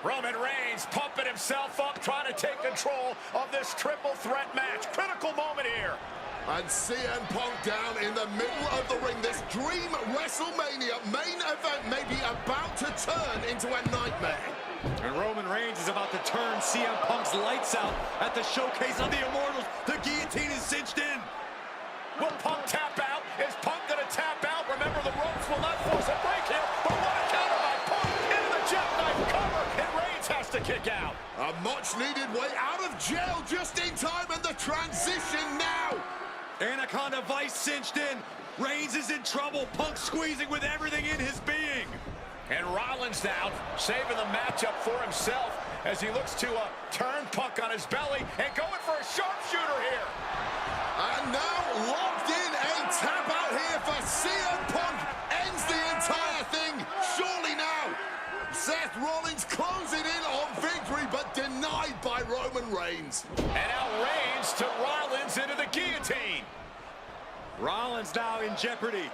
Roman Reigns pumping himself up, trying to take control of this triple threat match. Critical moment here. And CM Punk down in the middle of the ring. This dream WrestleMania main event may be about to turn into a nightmare. And Roman Reigns is about to turn CM Punk's lights out at the Showcase of the Immortals. The guillotine is cinched in. Will Punk tap out? Is Punk going to tap out? Remember, the ropes will not force a break here. But what a counter by Punk into the jackknife cover. And Reigns has to kick out. A much-needed way out of jail just in time, and the transition now. Anaconda Vice cinched in. Reigns is in trouble. Punk squeezing with everything in his being. And Rollins now saving the matchup for himself as he looks to turn Punk on his belly and going for a sharpshooter here. And now locked in, a tap out here for CM Punk. Ends the entire thing, surely now. Seth Rollins closing in on victory, but denied by Roman Reigns. And now Reigns to Rollins into the guillotine. Rollins now in jeopardy.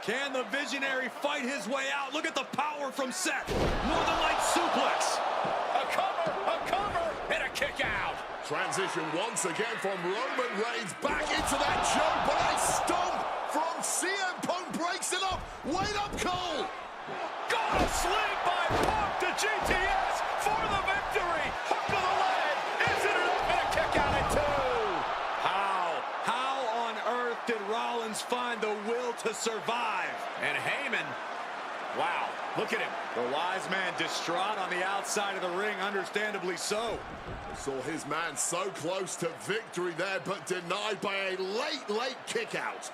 Can the Visionary fight his way out? Look at the power from Seth. Northern Light suplex. A cover, and a kick out. Transition once again from Roman Reigns back into that choke, but a stomp from CM Punk breaks it up. Wait up, Cole. Got a sling by Punk to GTS for the victory. Hook to the leg. Is it enough? And a kick out at two. How on earth did Rollins find the will to survive? And Heyman, wow, look at him. The wise man distraught on the outside of the ring, understandably so. Saw his man so close to victory there, but denied by a late kick out.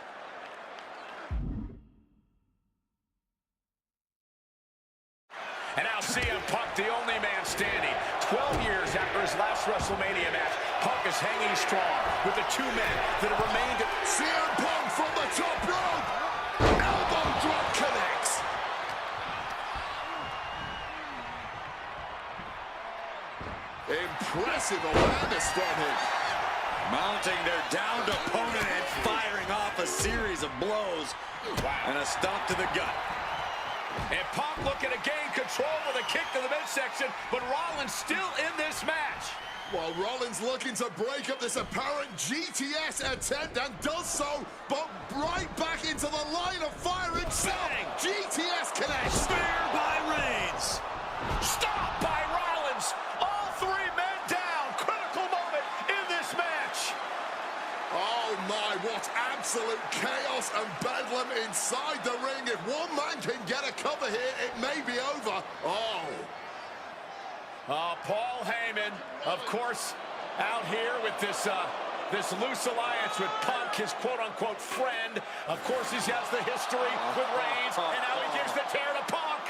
And now CM Punk, the only man standing. 12 years after his last WrestleMania match, Punk is hanging strong with the two men that have remained. CM Punk from the top rope. Elbow drop connects. Impressive awareness from him. Mounting their downed opponent and firing off a series of blows. Wow. And a stomp to the gut. And Punk looking to gain control with a kick to the midsection, but Rollins still in this match. While Rollins looking to break up this apparent GTS attempt, and does so, but right back into the line of fire himself. GTS connects. Spear by Reigns. Stop by Rollins. All three men down. Critical moment in this match. Oh my, what absolute chaos and bedlam inside the ring. If one man can get a cover here, it may be over. Paul Heyman, of course, out here with this loose alliance with Punk, his quote-unquote friend. Of course, he has the history with Reigns, and now he gives the tear to Punk.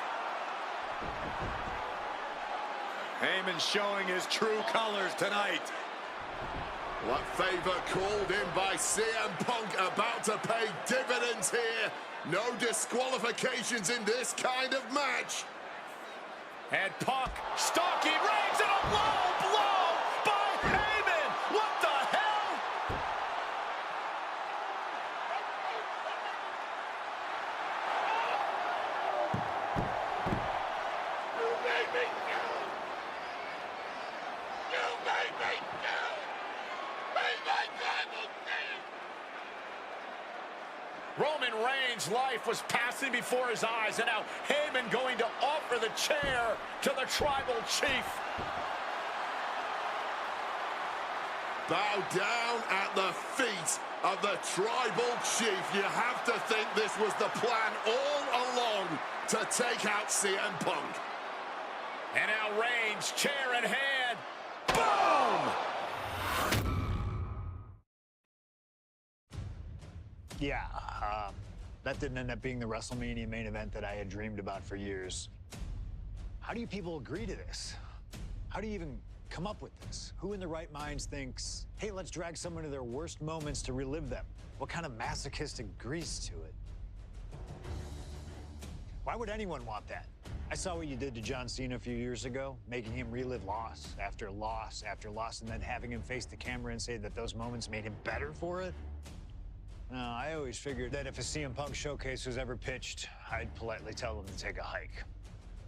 Heyman showing his true colors tonight. What favor called in by CM Punk about to pay dividends here. No disqualifications in this kind of match. And Punk stalking Reigns, and a low blow by Heyman. What the hell? You made me go. You made me go. Made my Bible Roman Reigns' life was passing before his eyes, and now Heyman going to offer the chair to the tribal chief. Bow down at the feet of the tribal chief. You have to think this was the plan all along to take out CM Punk. And now Reigns, chair in hand. Boom! Yeah, that didn't end up being the WrestleMania main event that I had dreamed about for years. How do you people agree to this? How do you even come up with this? Who in their right minds thinks, hey, let's drag someone to their worst moments to relive them? What kind of masochistic grease to it? Why would anyone want that? I saw what you did to John Cena a few years ago, making him relive loss after loss after loss, and then having him face the camera and say that those moments made him better for it. No, I always figured that if a CM Punk showcase was ever pitched, I'd politely tell them to take a hike.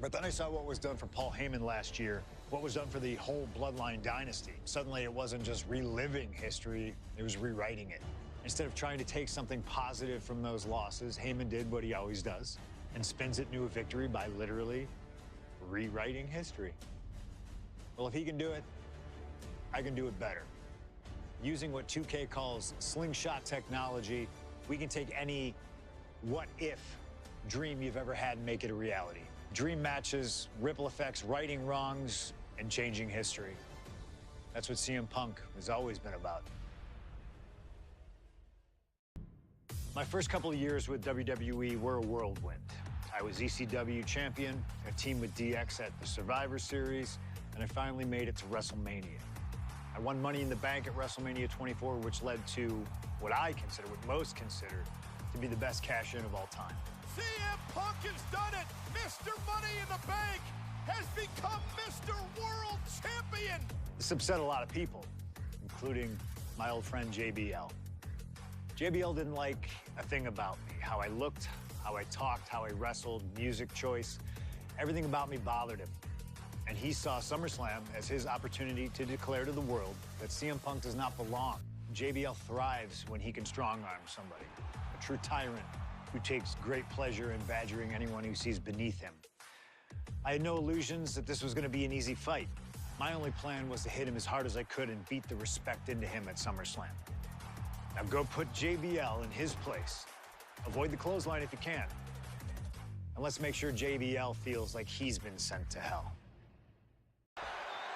But then I saw what was done for Paul Heyman last year, what was done for the whole Bloodline dynasty. Suddenly it wasn't just reliving history, it was rewriting it. Instead of trying to take something positive from those losses, Heyman did what he always does and spins it into a victory by literally rewriting history. Well, if he can do it, I can do it better. Using what 2K calls slingshot technology, we can take any what-if dream you've ever had and make it a reality. Dream matches, ripple effects, righting wrongs, and changing history. That's what CM Punk has always been about. My first couple of years with WWE were a whirlwind. I was ECW champion, a team with DX at the Survivor Series, and I finally made it to WrestleMania. I won Money in the Bank at WrestleMania 24, which led to what I consider, what most consider, to be the best cash-in of all time. CM Punk has done it! Mr. Money in the Bank has become Mr. World Champion! This upset a lot of people, including my old friend JBL. JBL didn't like a thing about me, how I looked, how I talked, how I wrestled, music choice. Everything about me bothered him. And he saw SummerSlam as his opportunity to declare to the world that CM Punk does not belong. JBL thrives when he can strong-arm somebody, a true tyrant who takes great pleasure in badgering anyone who sees beneath him. I had no illusions that this was going to be an easy fight. My only plan was to hit him as hard as I could and beat the respect into him at SummerSlam. Now go put JBL in his place. Avoid the clothesline if you can. And let's make sure JBL feels like he's been sent to hell.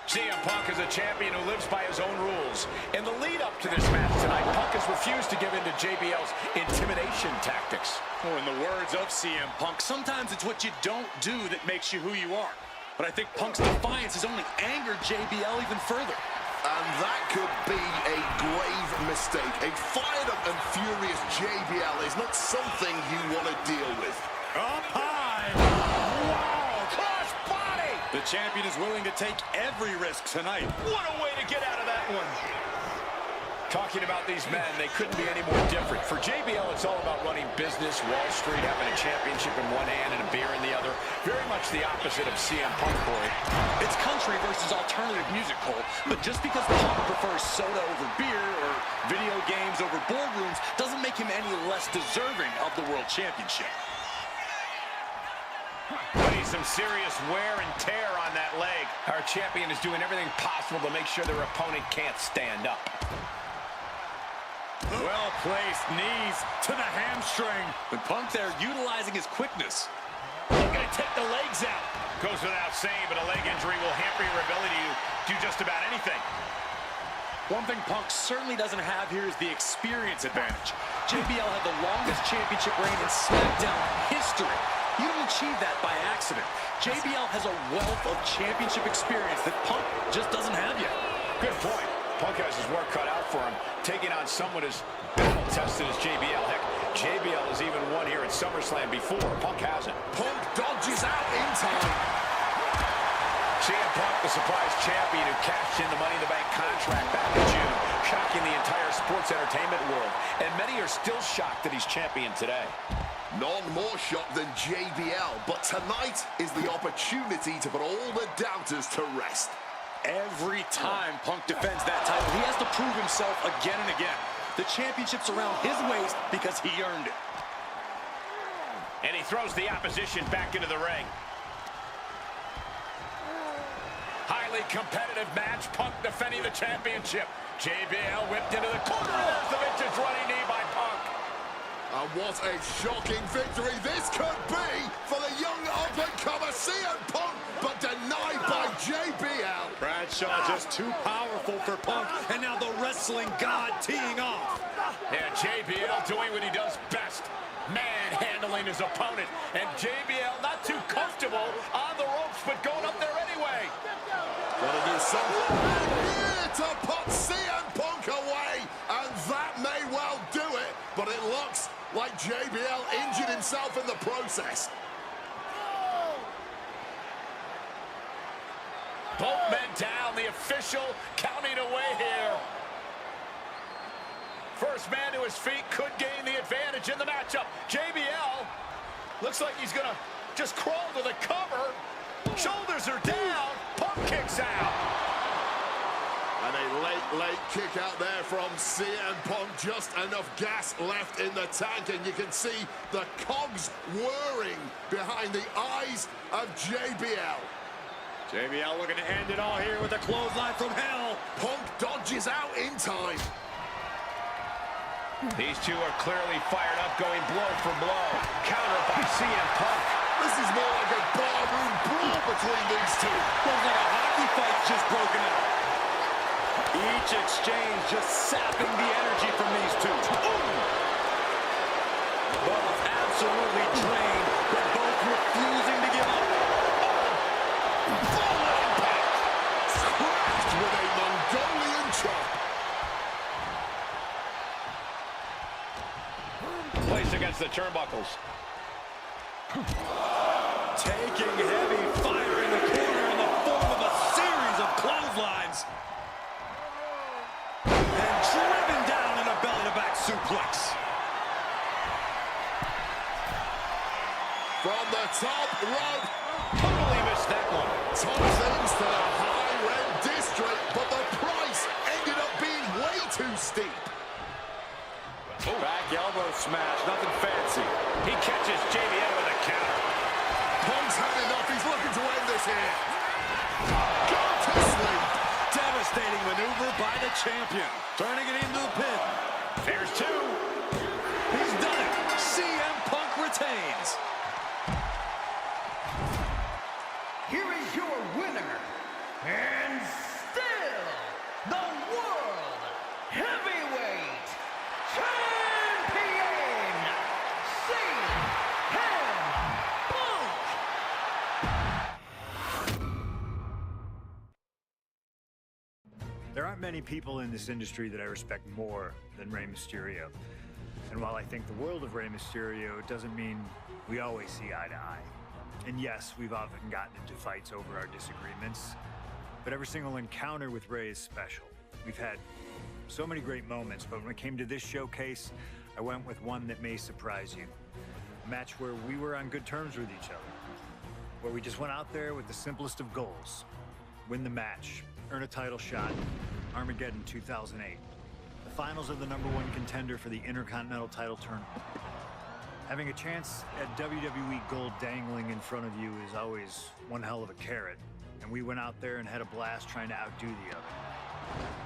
CM Punk is a champion who lives by his own rules. In the lead up to this match tonight, Punk has refused to give in to JBL's intimidation tactics. Oh, in the words of CM Punk, sometimes it's what you don't do that makes you who you are. But I think Punk's defiance has only angered JBL even further. And that could be a grave mistake. A fired up and furious JBL is not something you want to deal with. Up high! Wow! Cross body! The champion is willing to take every risk tonight. What a way to get out of that one! Talking about these men, they couldn't be any more different. For JBL, it's all about running business, Wall Street, having a championship in one hand and a beer in the other. Very much the opposite of CM Punk, Corey. It's country versus alternative music, Cole. But just because Punk prefers soda over beer or video games over boardrooms doesn't make him any less deserving of the World Championship. Putting some serious wear and tear on that leg. Our champion is doing everything possible to make sure their opponent can't stand up. Well-placed knees to the hamstring. And Punk there utilizing his quickness. Looking to take the legs out. Goes without saying, but a leg injury will hamper your ability to do just about anything. One thing Punk certainly doesn't have here is the experience advantage. JBL had the longest championship reign in SmackDown history. You don't achieve that by accident. JBL has a wealth of championship experience that Punk just doesn't have yet. Good point. Punk has his work cut out for him, taking on someone as battle-tested as JBL. Heck, JBL has even won here at SummerSlam before. Punk hasn't. Punk dodges out in time. CM Punk, the surprise champion who cashed in the Money in the Bank contract back in June, shocking the entire sports entertainment world. And many are still shocked that he's champion today. None more shocked than JBL, but tonight is the opportunity to put all the doubters to rest. Every time Punk defends that title, he has to prove himself again and again. The championship's around his waist because he earned it. And he throws the opposition back into the ring. Highly competitive match. Punk defending the championship. JBL whipped into the corner. The vintage running knee by Punk. And what a shocking victory this could be for the young up-and-comer CM Punk, but denied by JBL. Bradshaw just too powerful for Punk, and now the wrestling god teeing off. And JBL doing what he does best, manhandling his opponent. And JBL not too comfortable on the ropes, but going up there anyway. Gotta do something here to put CM Punk away, and that may well do it, but it looks like JBL injured himself in the process. Both men down, the official counting away here. First man to his feet could gain the advantage in the matchup. JBL looks like he's gonna just crawl to the cover. has her down. Punk kicks out. And a late kick out there from CM Punk. Just enough gas left in the tank, and you can see the cogs whirring behind the eyes of JBL. JBL looking to end it all here with a clothesline from hell. Punk dodges out in time. These two are clearly fired up, going blow for blow. Countered by CM Punk. This is more like a barroom brawl between these two. Looks like a hockey fight's just broken out. Each exchange just sapping the energy from these two. Both absolutely drained, but both refusing to give up. Full impact. Scratched with a Mongolian chop. Placed against the turnbuckles. Taking heavy fire in the corner in the form of a series of clotheslines. And driven down in a belly-to-back suplex. From the top rope. Totally missed that one. Took things to the high red district, but the price ended up being way too steep. Back elbow smash, nothing fancy. He catches JBL with a counter. Punk's had enough. He's looking to end this here. Got to sleep. Devastating maneuver by the champion. Turning it into the pin. There's two. He's done it. CM Punk retains. Here is your winner, and still the World Heavyweight Champion, CM Punk! There aren't many people in this industry that I respect more than Rey Mysterio. And while I think the world of Rey Mysterio, doesn't mean we always see eye to eye. And yes, we've often gotten into fights over our disagreements, but every single encounter with Rey is special. We've had so many great moments, but when it came to this showcase, I went with one that may surprise you. A match where we were on good terms with each other, where we just went out there with the simplest of goals. Win the match, earn a title shot, Armageddon 2008. The finals of the #1 contender for the Intercontinental title tournament. Having a chance at WWE gold dangling in front of you is always one hell of a carrot, and we went out there and had a blast trying to outdo the other.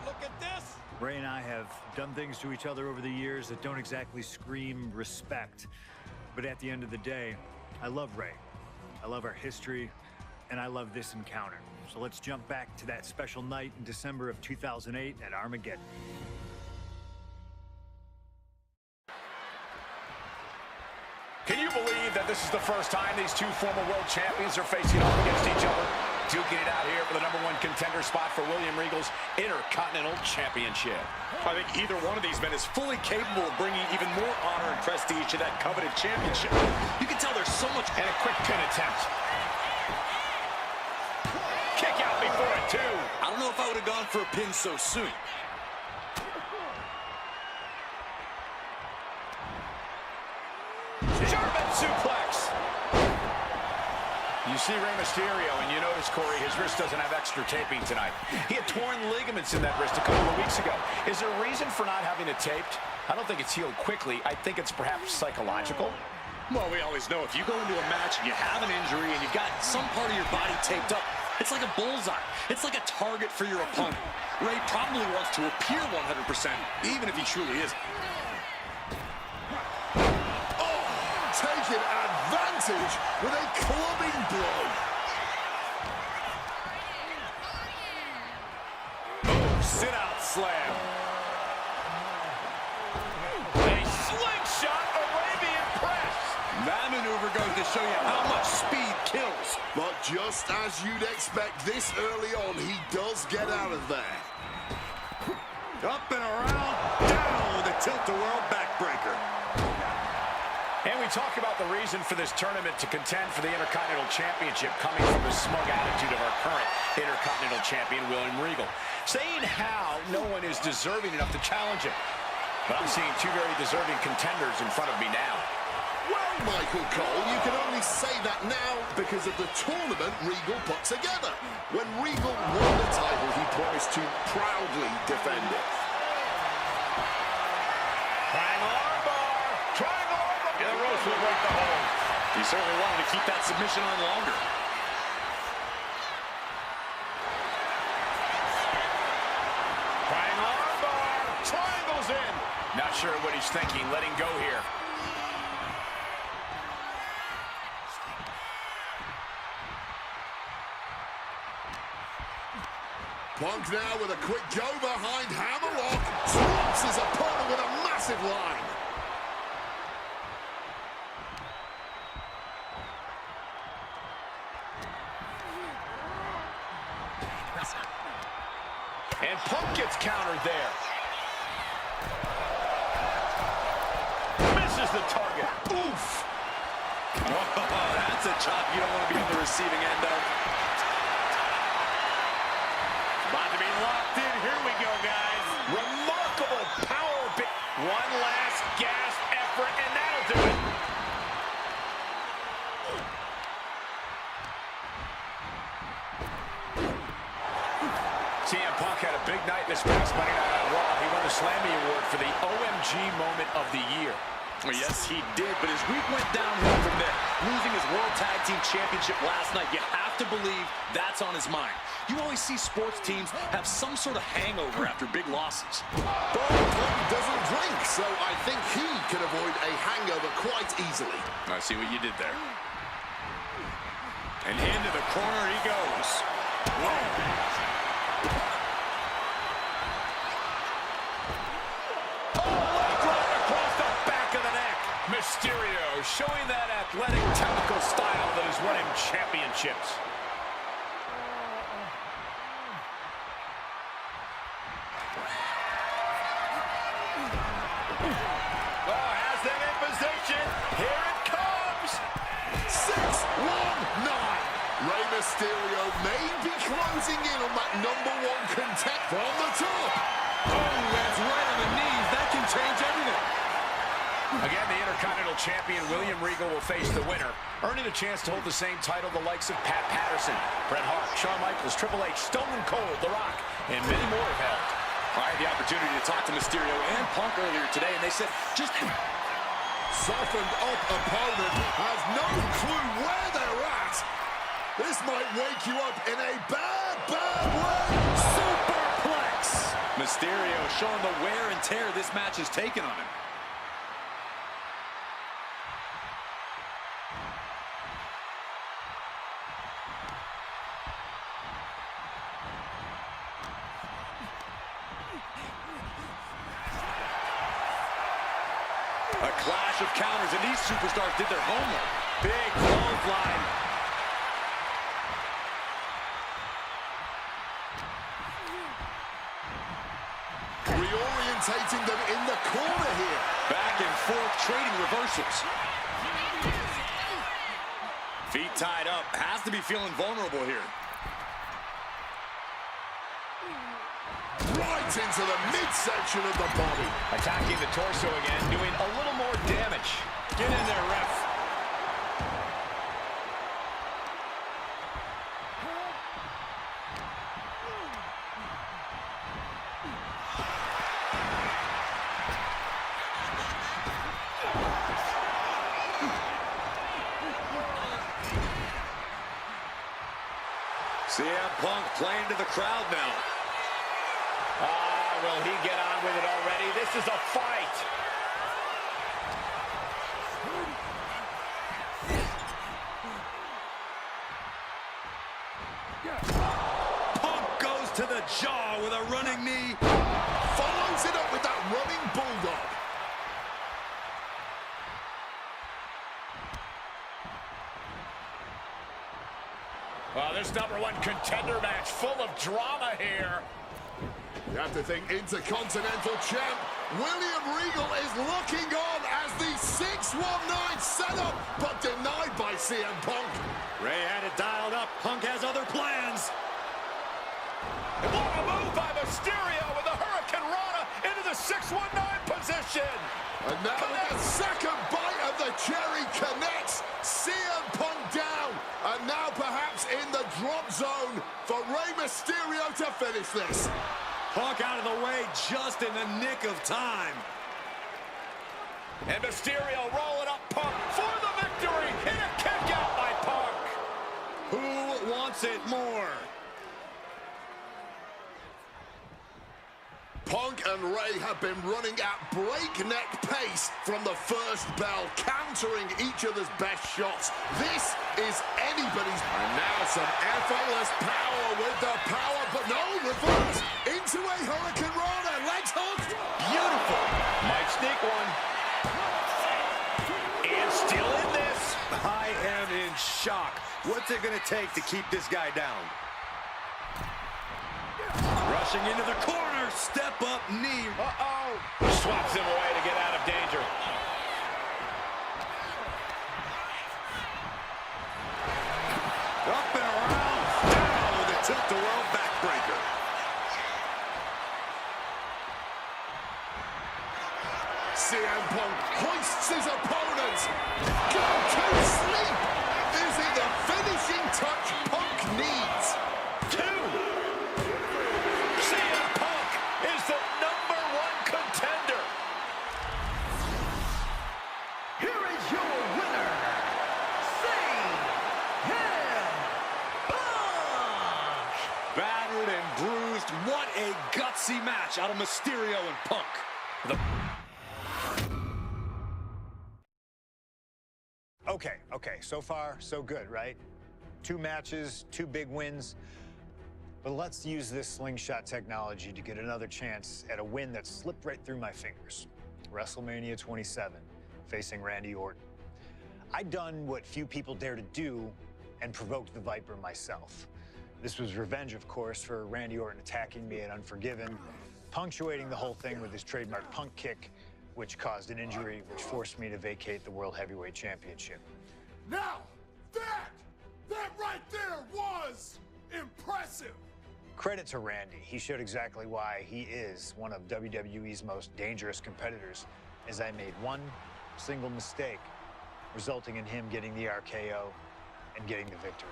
Look at this. Rey and I have done things to each other over the years that don't exactly scream respect, but at the end of the day, I love Rey. I love our history, and I love this encounter. So let's jump back to that special night in December of 2008 at Armageddon. Can you believe that this is the first time these two former world champions are facing off against each other? Duking it out here for the #1 contender spot for William Regal's Intercontinental Championship. I think either one of these men is fully capable of bringing even more honor and prestige to that coveted championship. You can tell there's so much... And a quick pin attempt. Kick out before it, too. I don't know if I would have gone for a pin so soon. German suplex. You see Rey Mysterio, and you notice, Corey, his wrist doesn't have extra taping tonight. He had torn ligaments in that wrist a couple of weeks ago. Is there a reason for not having it taped? I don't think it's healed quickly. I think it's perhaps psychological. Well, we always know if you go into a match and you have an injury and you've got some part of your body taped up, it's like a bullseye. It's like a target for your opponent. Rey probably wants to appear 100%, even if he truly isn't. Taking advantage with a clubbing blow. Oh, sit-out slam. A slingshot Arabian press. That maneuver goes to show you how much speed kills. But just as you'd expect this early on, he does get out of there. Up and around, down with a tilt-a-world backbreaker. And we talk about the reason for this tournament to contend for the Intercontinental Championship coming from the smug attitude of our current Intercontinental Champion, William Regal. Saying how no one is deserving enough to challenge him. But I'm seeing two very deserving contenders in front of me now. Well, Michael Cole, you can only say that now because of the tournament Regal put together. When Regal won the title, he promised to proudly defend it. Triangle armbar. Triangle armbar. Yeah, the ropes will break the hold. He certainly wanted to keep that submission on longer. Triangle armbar. Triangle's in. Not sure what he's thinking. Letting go here. Punk now with a quick go behind hammerlock. Drops his opponent with a massive line. And Punk gets countered there. Misses the target. Oof. Oh, that's a chop you don't want to be on the receiving end of. About to be locked in. Here we go, guys. Remarkable power. One last gasp effort, and that'll do it. CM Punk had a big night this past Monday Night on Raw. He won the Slammy Award for the OMG Moment of the Year. Well, yes, he did, but his week went downhill from there. Losing his World Tag Team Championship last night, you have to believe that's on his mind. You always see sports teams have some sort of hangover after big losses. But Punk doesn't drink, so I think he can avoid a hangover quite easily. I see what you did there. And into the corner he goes. Whoa. Mysterio showing that athletic, technical style that has won him championships. Oh, has them in position. Here it comes. 6-1-9. Rey Mysterio may be closing in on that #1 contender from the top. Oh, that's right on the knees. That can change everything. Again, the Intercontinental Champion William Regal will face the winner, earning a chance to hold the same title the likes of Pat Patterson, Bret Hart, Shawn Michaels, Triple H, Stone Cold, The Rock, and many more have held. I had the opportunity to talk to Mysterio and Punk earlier today, and they said, just Softened up opponent has no clue where they're at. This might wake you up in a bad, bad way. superplex. Mysterio showing the wear and tear this match has taken on him. A clash of counters, and these superstars did their homework. Big clothesline. Reorientating them in the corner here. Back and forth, trading reversals. Feet tied up, has to be feeling vulnerable here. Right into the midsection of the body. Attacking the torso again, doing a little more damage. Get in there, ref. CM Punk playing to the crowd now. Will he get on with it already? This is a fight. Punk goes to the jaw with a running knee. Follows it up with that running bulldog. Well, this #1 contender match full of drama here. You have to think Intercontinental Champ William Regal is looking on as the 619 setup, but denied by CM Punk. Ray had it dialed up. Punk has other plans. What a move by Mysterio with a Hurricane Rana into the 619 position. And now the second bite of the cherry connects. CM Punk down. And now perhaps in the drop zone for Rey Mysterio to finish this. Punk out of the way just in the nick of time. And Mysterio rolling up Punk for the victory. And a kick out by Punk. Who wants it more? Punk and Rey have been running at breakneck pace from the first bell, countering each other's best shots. This is anybody's. And now some effortless power with the power, but no, reverse into a Hurricane Rana. Legs hooked. Beautiful. Might sneak one. And still in this. I am in shock. What's it going to take to keep this guy down? Rushing into the corner, step up knee. Swaps him away to get out of danger. Up and around, down with a tilt-the-world backbreaker. CM Punk hoists his opponent. Go to sleep. Is it the finishing touch Punk needs? CM Punk is the #1 contender. Here is your winner, CM Punk! Battered and bruised. What a gutsy match out of Mysterio and Punk. Okay, so far, so good, right? 2 matches, 2 big wins. But let's use this slingshot technology to get another chance at a win that slipped right through my fingers. WrestleMania 27, facing Randy Orton. I'd done what few people dare to do and provoked the Viper myself. This was revenge, of course, for Randy Orton attacking me at Unforgiven, punctuating the whole thing with his trademark Punk kick, which caused an injury, which forced me to vacate the World Heavyweight Championship. Now, that right there was impressive. Credit to Randy. He showed exactly why he is one of WWE's most dangerous competitors, as I made one single mistake, resulting in him getting the RKO and getting the victory.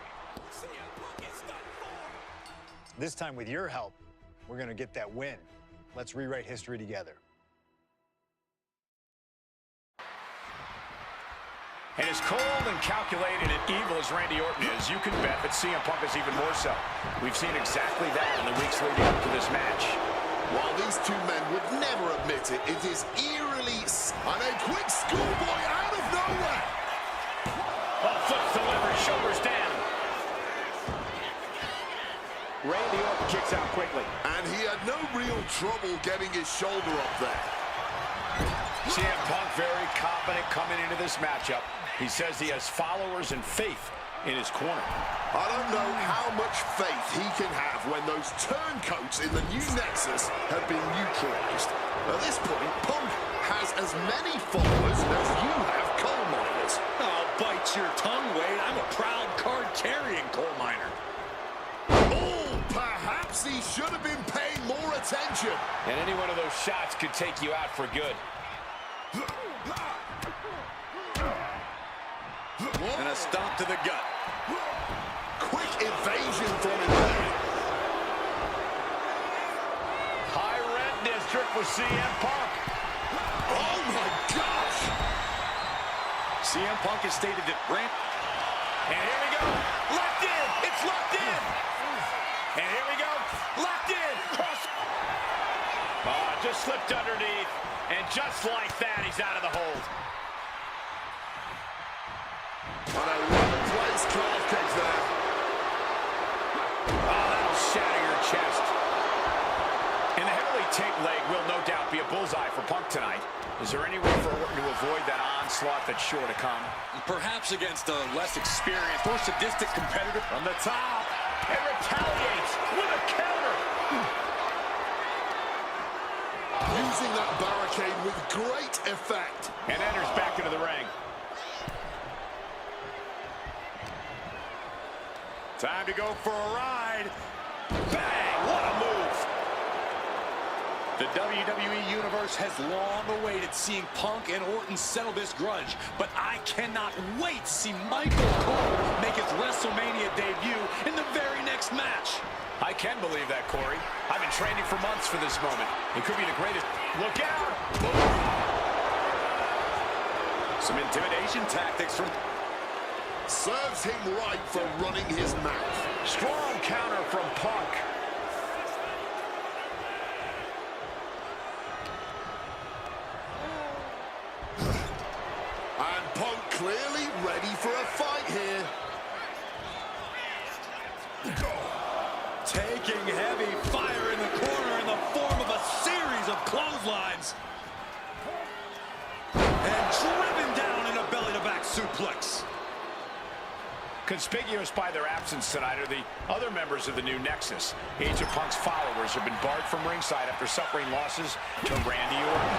This time, with your help, we're gonna get that win. Let's rewrite history together. And as cold and calculated and evil as Randy Orton is, you can bet that CM Punk is even more so. We've seen exactly that in the weeks leading up to this match. While these two men would never admit it, it is eerily... And a quick schoolboy out of nowhere! Flips delivery, shoulders down. Randy Orton kicks out quickly. And he had no real trouble getting his shoulder up there. CM Punk very confident coming into this matchup. He says he has followers and faith in his corner. I don't know how much faith he can have when those turncoats in the new Nexus have been neutralized. At this point, Punk has as many followers as you have coal miners. Oh, bite your tongue, Wade. I'm a proud card-carrying coal miner. Oh, perhaps he should have been paying more attention. And any one of those shots could take you out for good. And a stomp to the gut. Quick evasion from him there. High rent district with CM Punk. Oh my gosh! CM Punk has stated that Brand... And here we go. Locked in. It's locked in. And here we go. Locked in. Cross. Just slipped underneath. And just like that, he's out of the hold. On a well-placed calf kick there. That'll shatter your chest. And the heavily taped leg will no doubt be a bullseye for Punk tonight. Is there any way for Orton to avoid that onslaught that's sure to come? Perhaps against a less experienced, more sadistic competitor. From the top. And retaliates with a counter. Using that barricade with great effect. And enters back into the ring. Time to go for a ride. Bang! What a move! The WWE Universe has long awaited seeing Punk and Orton settle this grudge, but I cannot wait to see Michael Cole make his WrestleMania debut in the very next match. I can believe that, Corey. I've been training for months for this moment. It could be the greatest. Look out! Some intimidation tactics from... Serves him right for running his mouth. Strong counter from Punk. And Punk clearly ready for a fight here. Taking heavy fire in the corner in the form of a series of clotheslines. And driven down in a belly-to-back suplex. Conspicuous by their absence tonight are the other members of the new Nexus. Each of Punk's followers have been barred from ringside after suffering losses to Randy Orton.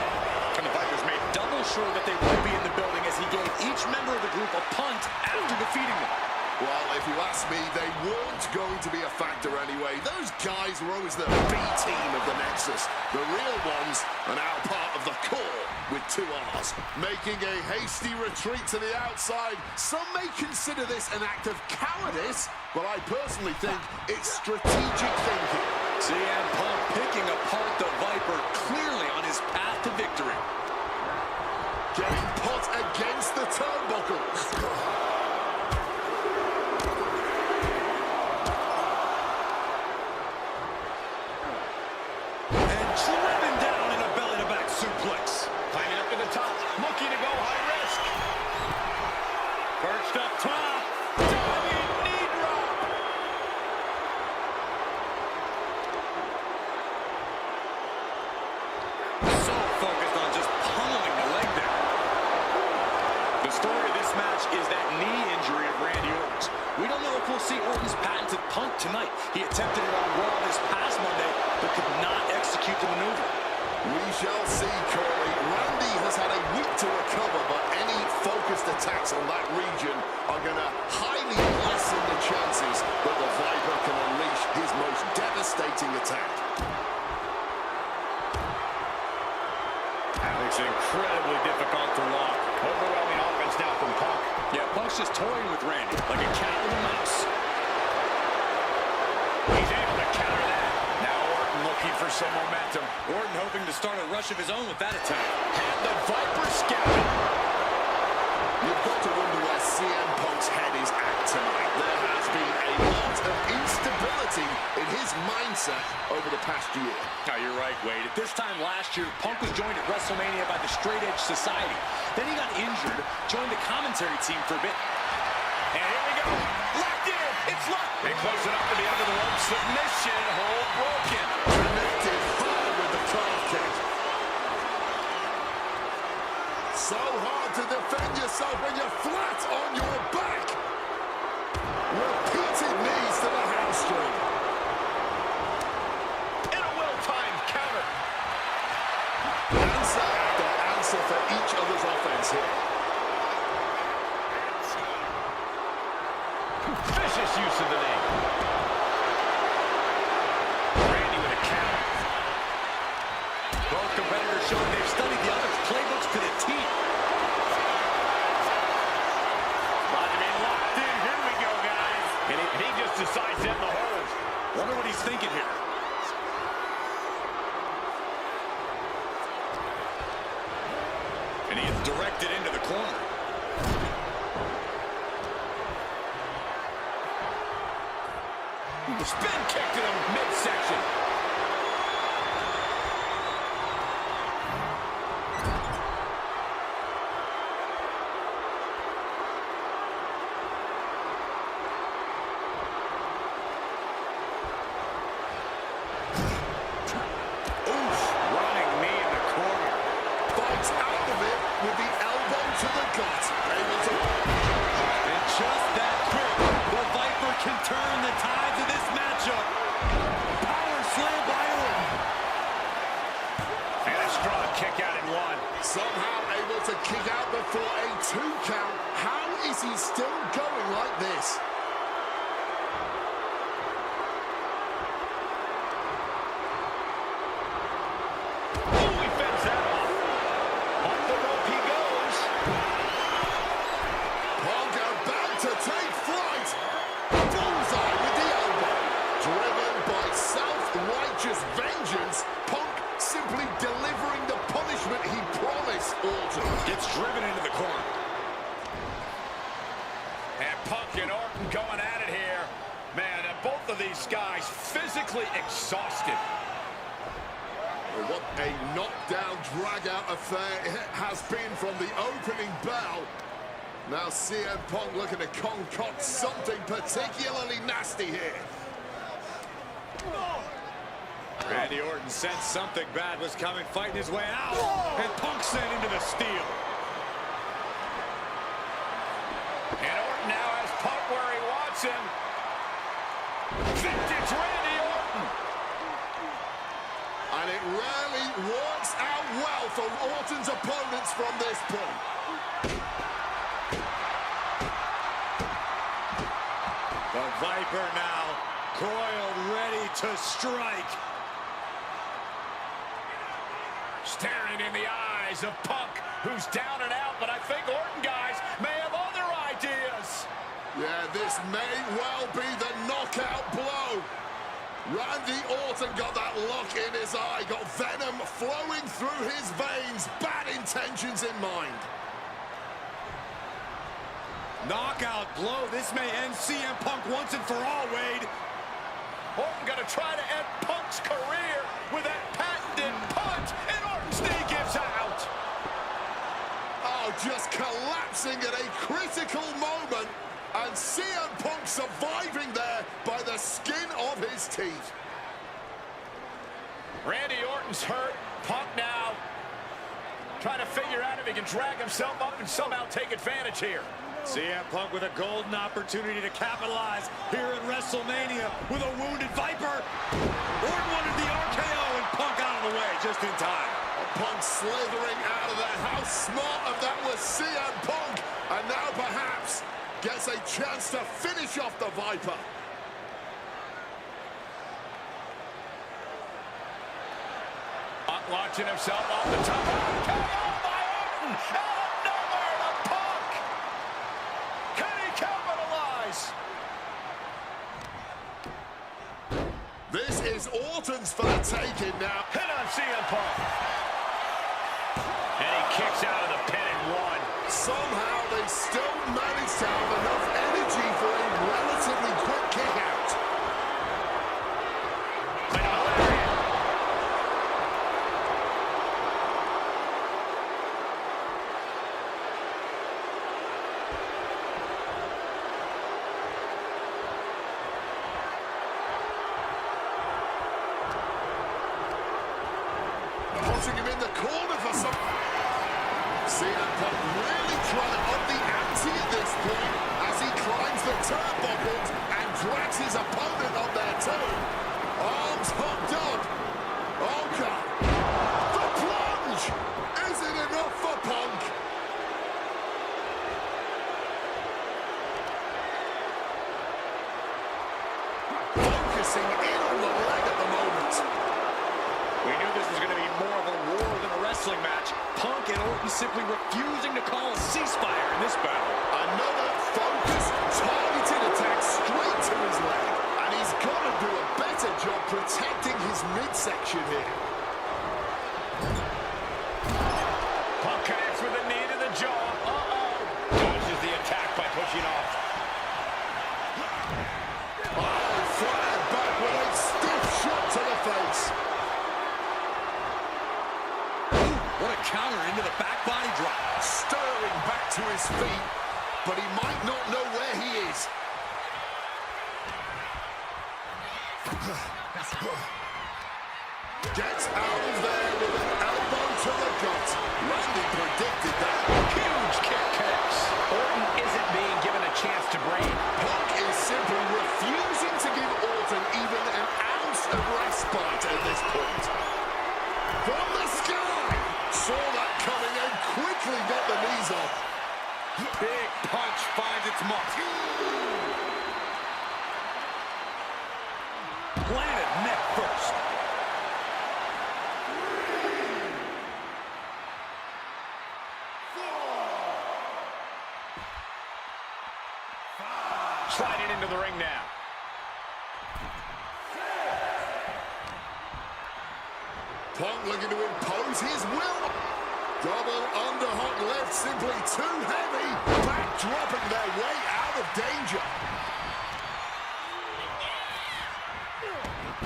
And the Vipers made double sure that they would be in the building as he gave each member of the group a punt after defeating them. Well, if you ask me, they weren't going to be a factor anyway. Those guys were always the B team of the Nexus. The real ones are now part of the core with 2 R's. Making a hasty retreat to the outside. Some may consider this an act of cowardice, but I personally think it's strategic thinking. CM Punk picking apart the Viper clearly on his path to victory. Getting put against the turnbuckles. Suplex. Climbing up to the top, looking to go high risk. Perched up top. Diving knee drop. So focused on just pummeling the leg there. The story of this match is that knee injury of Randy Orton's. We don't know if we'll see Orton's patented Punk tonight. He attempted it on Raw this past Monday, but could not execute the maneuver. We shall see, Corey. Randy has had a week to recover, but any focused attacks on that region are going to highly lessen the chances that the Viper can unleash his most devastating attack. That makes it incredibly difficult to walk. Overwhelming offense now from Punk. Yeah, Punk's just toying with Randy like a cat with a mouse. He's able to counter that. Now Orton looking for some momentum. Orton hoping to start a rush of his own with that attack. And the Viper scouting. You've got to wonder where CM Punk's head is at tonight. There has been a lot of instability in his mindset over the past year. Oh, you're right, Wade. At this time last year, Punk was joined at WrestleMania by the Straight Edge Society. Then he got injured, joined the commentary team for a bit. And here we go. Locked in. It's locked. And close enough to be under the rope. Submission hold broken. Connected hard with the calf kick. So hard to defend yourself when you're flat on your back. Repeated knees to the hamstring. And a well-timed counter. Answer after answer for each other's offense here. Vicious use of the knee. Randy with a counter. Both competitors showing they've studied the other's playbooks to the T. About to be locked in. Here we go, guys. And he just decides to end the hold. Wonder what he's thinking here. And he is directed into the corner. Spin kick to the midsection. Oof, Running knee in the corner. fights out of it with the elbow to the gut. Able to... And just that quick, the Viper can turn the tides of this matchup. Power slam by Orton. And a strong kick out in one. Somehow able to kick out before a 2 count. How is he still going like this? self-righteous vengeance. Punk simply delivering the punishment he promised Orton. Gets driven into the corner. And Punk and Orton going at it here. Man, both of these guys physically exhausted. What a knockdown, drag-out affair it has been from the opening bell. Now CM Punk looking to concoct something particularly nasty here. Randy Orton sensed something bad was coming, fighting his way out. And Punk sent into the steel. And Orton now has Punk where he wants him. Vintage Randy Orton. And it rarely works out well for Orton's opponents from this point. The Viper now coiled, ready to strike. Staring in the eyes of Punk, who's down and out, but I think Orton, guys, may have other ideas. Yeah, this may well be the knockout blow. Randy Orton got that look in his eye, got venom flowing through his veins, bad intentions in mind. Knockout blow. This may end CM Punk once and for all, Wade. Orton gonna try to end Punk's career with that patented punch, and Orton's knee gives out. Oh, just collapsing at a critical moment, and CM Punk surviving there by the skin of his teeth. Randy Orton's hurt. Punk now trying to figure out if he can drag himself up and somehow take advantage here. CM Punk with a golden opportunity to capitalize here at WrestleMania with a wounded Viper. Orton wanted the RKO and Punk out of the way just in time. Punk slithering out of there. How smart of that was CM Punk. And now perhaps gets a chance to finish off the Viper. Punk launching himself off the top. RKO by Orton. Out of nowhere to Punk. Can he capitalize? This is Orton's for the taking now. Hit on CM Punk. And he kicks out of the pin and one. Somehow they still manage to have enough energy for a relatively quick kick out. Putting him in the corner for some... CM Punk really trying to up the ante at this point as he climbs the turnbuckles and drags his opponent on there too. Arms hooked up. Oh God. The plunge! Is it enough for Punk? Focusing in on the leg at the moment. We knew this was going to be more of a war than a wrestling match. Punk and Orton simply refusing to call a ceasefire in this battle. Another focused, targeted attack straight to his leg. And he's got to do a better job protecting his midsection here. Punk connects with a knee to the jaw. Dodges the attack by pushing off. Oh, flying back with a stiff shot to the face. What a counter into the back body drop. Sterling back to his feet, but he might not know where he is. Gets out of there with an elbow to the gut. Randy predicted that. Huge kick connects. Orton isn't being given a chance to breathe. Punk is simply refusing to give Orton even an ounce of respite at this point. From the sky! Saw that coming and quickly got the knees off. Big punch finds its mark. Planted neck first. Sliding into the ring now. Punk looking to impose his will. Double underhook left, simply too heavy. Back dropping their way out of danger.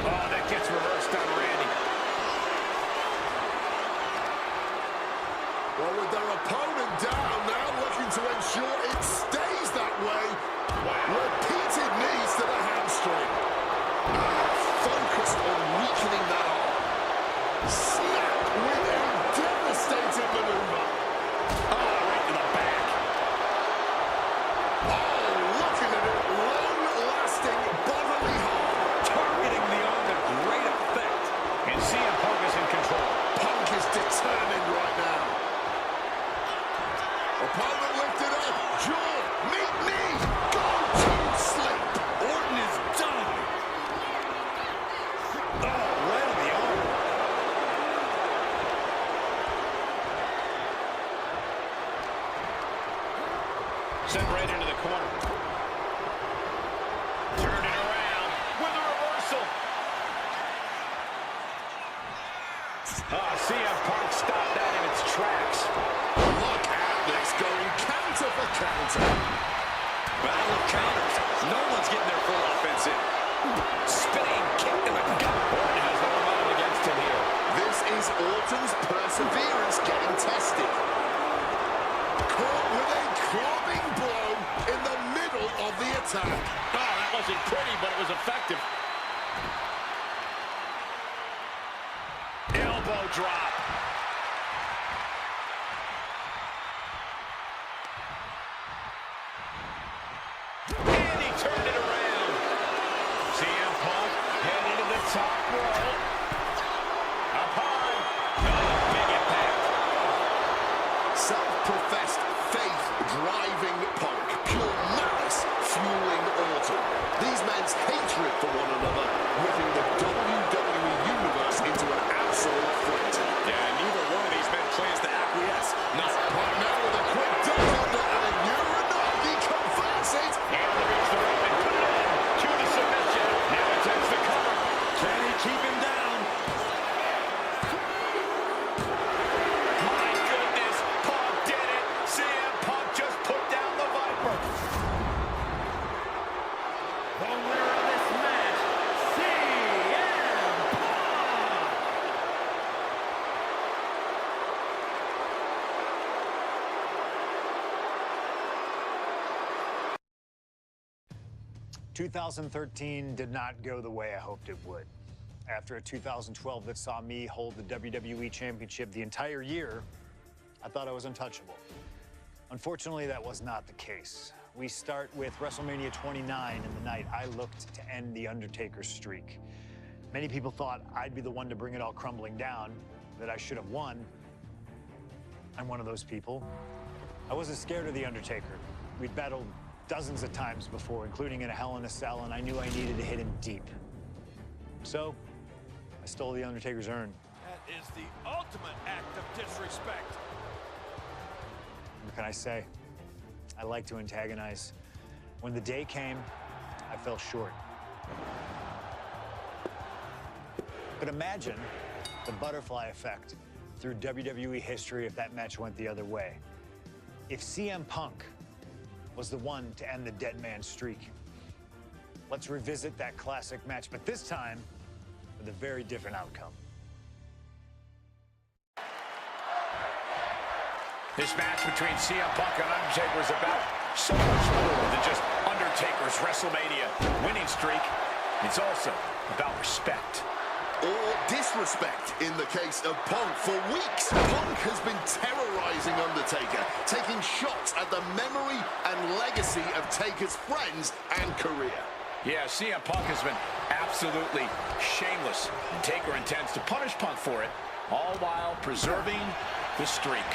Oh, that gets reversed on Randy. Well, with their opponent down, now looking to ensure it stays that way. Repeated knees to the hamstring. Focused on weakening that arm. Snapped with a devastating maneuver. Oh, right to the back. Oh, looking at it, long-lasting bodily harm. Targeting the arm to great effect. And CM Punk is in control. Punk is determined right now. Opponent lifted up. Jaw, meet knee. Go to sleep. Orton is done. Oh, right on the arm. Sent right into the corner. Turn it around with a reversal. CM Punk stopped that in its tracks. Look at this, going counter for counter. Battle of counters. No one's getting their full offense in. Spinning kick to the gut. Orton has the momentum against him here. This is Orton's perseverance getting tested. Caught with a clubbing blow in the middle of the attack. Oh, that wasn't pretty, but it was effective. Elbow drop. And he turned it around. CM Punk heading to the top rope. Up high. Oh, big impact. Self-professed faith driving Punk. Pure malice fueling Orton. These men's hatred for one another whipping the WWE Universe into an absolute frenzy. Yeah, neither one of these men plans to acquiesce. Not Punk now with a quick duck under and a Uranagi converts it. And to reach the rope and put it in to the submission. Now attempts the cover. can he keep him down? My goodness, Punk did it. CM Punk just put down the Viper. The winner of this match, CM Punk. 2013 did not go the way I hoped it would. After a 2012 that saw me hold the WWE Championship the entire year, I thought I was untouchable. Unfortunately, that was not the case. We start with WrestleMania 29 and the night I looked to end The Undertaker's streak. Many people thought I'd be the one to bring it all crumbling down, that I should have won. I'm one of those people. I wasn't scared of The Undertaker. We'd battled dozens of times before, including in a Hell in a Cell, and I knew I needed to hit him deep. So, I stole The Undertaker's urn. That is the ultimate act of disrespect. What can I say? I like to antagonize. When the day came, I fell short. But imagine the butterfly effect through WWE history if that match went the other way. If CM Punk was the one to end the dead man streak. Let's revisit that classic match, but this time with a very different outcome. This match between CM Punk and Undertaker is about so much more than just Undertaker's WrestleMania winning streak. It's also about respect. Or disrespect in the case of Punk. For weeks, Punk has been terrorizing Undertaker, taking shots at the memory and legacy of Taker's friends and career. Yeah, CM Punk has been absolutely shameless. And Taker intends to punish Punk for it, all while preserving the streak.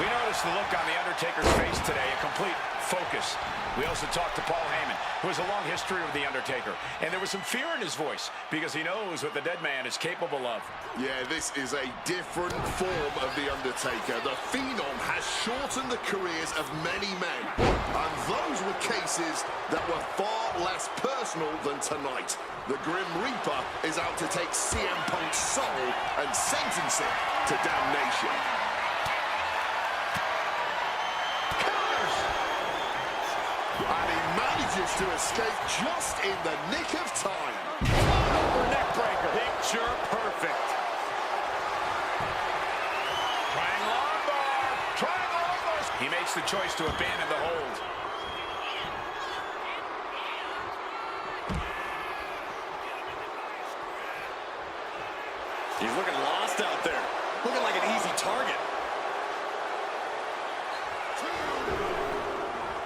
We noticed the look on The Undertaker's face today, a complete focus. We also talked to Paul Heyman, who has a long history with The Undertaker. And there was some fear in his voice because he knows what the dead man is capable of. Yeah, this is a different form of The Undertaker. The Phenom has shortened the careers of many men. And those were cases that were far less personal than tonight. The Grim Reaper is out to take CM Punk's soul and sentence it to damnation. And he manages to escape just in the nick of time. Over neck breaker. Picture perfect. Trying armbar. Trying armbar. He makes the choice to abandon the hold. He's looking lost out there. Looking like an easy target.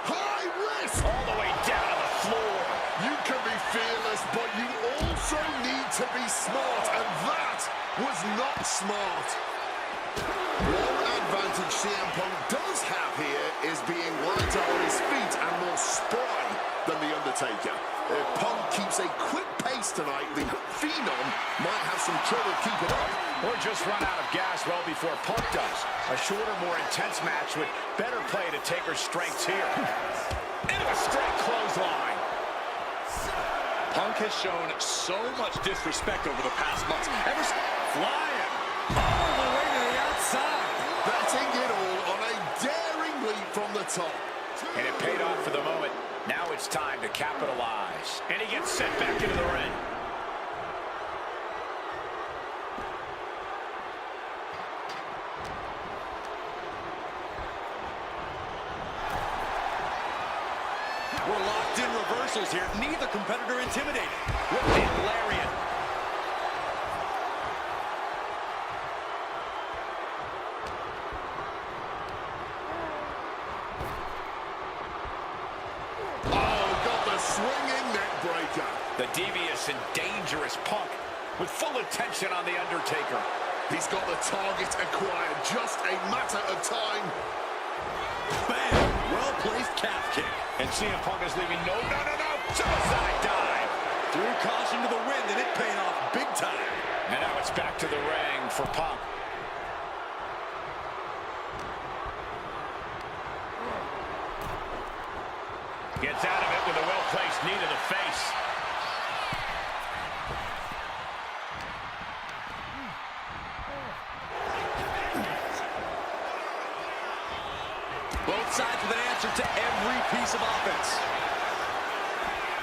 High risk. All the way down to the floor. You can be fearless, but you also need to be smart, and that was not smart. One advantage CM Punk does have here is being lighter on his feet and more spry than The Undertaker. If Punk keeps a quick pace tonight, the Phenom might have some trouble keeping up. Or just run out of gas well before Punk does. A shorter, more intense match with better play to Taker's strengths here. Into a straight clothesline. Punk has shown so much disrespect over the past months. Flying all the way to the outside. Betting it all on a daring leap from the top. And it paid off for the moment. Now it's time to capitalize. And he gets sent back into the ring. We're locked in reversals here. Neither competitor intimidated. Whipping lariat. Swinging neck breaker. The devious and dangerous Punk with full attention on The Undertaker. He's got the target acquired. Just a matter of time. Bam! Well-placed calf kick. And CM Punk is leaving no. Suicide dive. Threw caution to the wind, and it paid off big time. And now it's back to the ring for Punk. Gets out of it with a well-placed knee to the face. Both sides with an answer to every piece of offense.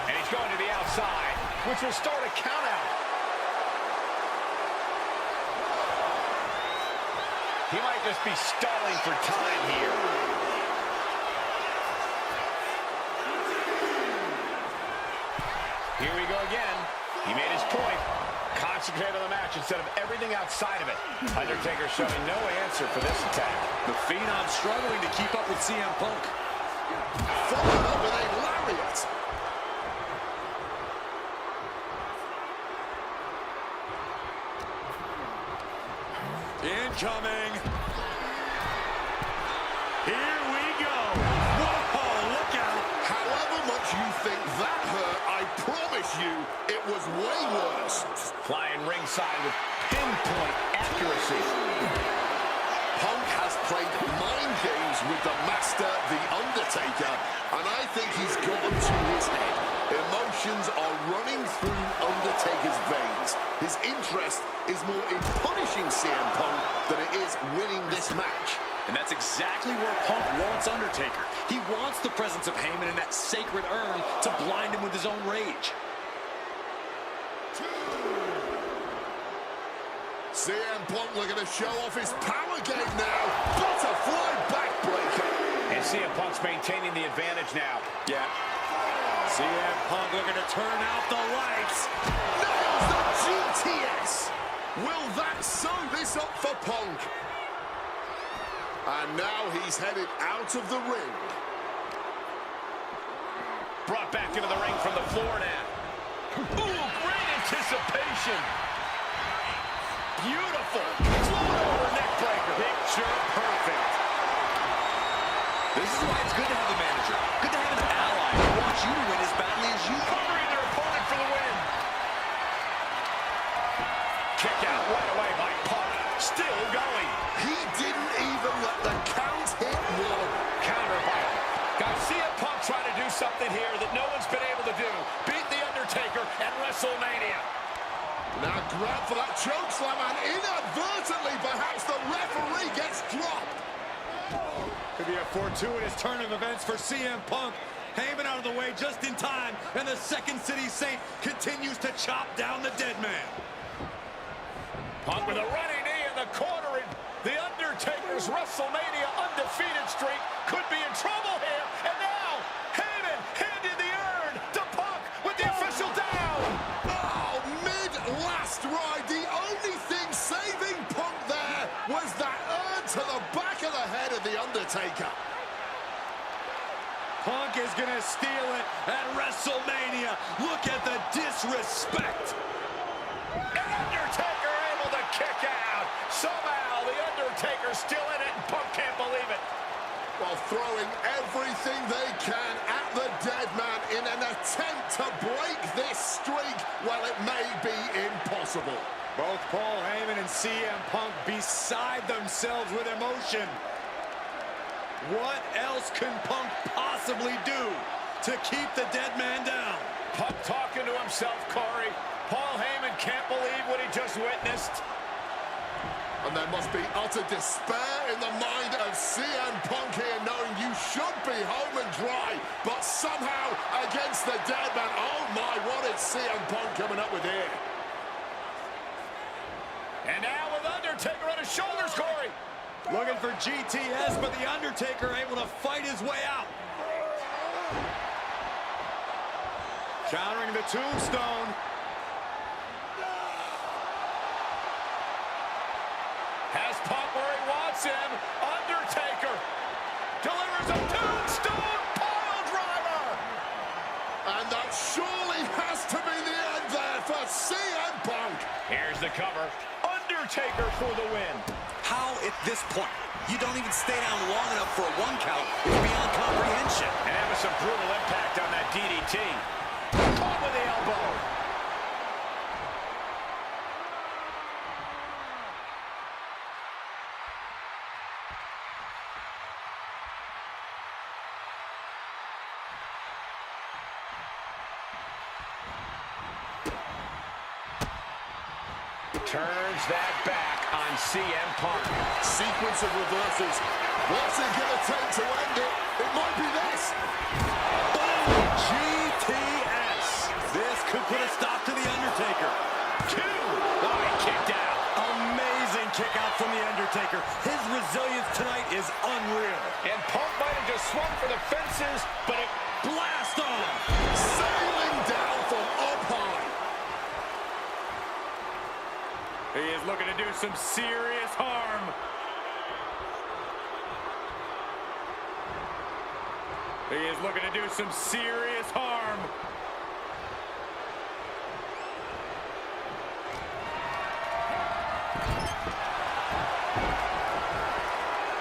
And he's going to the outside, which will start a count-out. He might just be stalling for time here. Here we go again. He made his point. Concentrate on the match instead of everything outside of it. Undertaker showing no answer for this attack. The Phenom struggling to keep up with CM Punk. Followed up with a lariat. Incoming. Here we go. Whoa, look out. However much you think that hurt, I promise you it was way worse. Flying ringside with pinpoint accuracy. Punk has played mind games with the master, The Undertaker, and I think he's gotten to his head. Emotions are running through Undertaker's veins. His interest is more in punishing CM Punk than it is winning this match. And that's exactly where Punk wants Undertaker. He wants the presence of Heyman in that sacred urn to blind him with his own rage. CM Punk looking to show off his power game now. Butterfly backbreaker. And CM Punk's maintaining the advantage now. Yeah. CM Punk looking to turn out the lights. Nails the GTS. Will that sew this up for Punk? And now he's headed out of the ring. Brought back into the ring from the floor now. Ooh, great anticipation. Beautiful. Floor over neck breaker. Picture perfect. This is why it's good to have a manager. kick out right away by Punk. Still going. He didn't even let the count hit one. Counter by Garcia. Punk trying to do something here that no one's been able to do. Beat The Undertaker at WrestleMania. Now grab for that choke slam, and inadvertently, perhaps the referee gets dropped. Could be a fortuitous turn of events for CM Punk. Heyman out of the way just in time, and the Second City Saint continues to chop down the dead man. Punk with a running knee in the corner, and The Undertaker's WrestleMania undefeated streak could be in trouble here. And now, Heyman handed the urn to Punk with the official down. Oh, mid-last ride, the only thing saving Punk there was that urn to the back of the head of The Undertaker. Punk is gonna steal it at WrestleMania. Look at the disrespect. And Undertaker able to kick out. Somehow, The Undertaker's still in it, and Punk can't believe it. While throwing everything they can at the dead man in an attempt to break this streak, well, it may be impossible. Both Paul Heyman and CM Punk beside themselves with emotion. What else can Punk possibly do to keep the dead man down? Punk talking to himself, Corey. Paul Heyman can't believe what he just witnessed. And there must be utter despair in the mind of CM Punk here, knowing you should be home and dry, but somehow against the dead man. Oh my, what is CM Punk coming up with here? And now with Undertaker on his shoulders, Corey. Looking for GTS, but The Undertaker able to fight his way out. Countering the tombstone. Has Punk where he wants him. Undertaker delivers a tombstone pile driver. And that surely has to be the end there for CM Punk. Here's the cover. Undertaker for the win. How at this point? You don't even stay down long enough for a one count. It's beyond comprehension. And that was some brutal impact on that DDT. Caught with the elbow. Turns that back on CM Punk. Sequence of reversals. What's it going to take to end it? It might be this. GTS. This could put a stop to The Undertaker. Two. Oh, he kicked out. Amazing kick out from The Undertaker. His resilience tonight is unreal. And Punk might have just swung for the fences, but it Blast off. Sailing down from up high. He is looking to do some serious harm. He is looking to do some serious harm.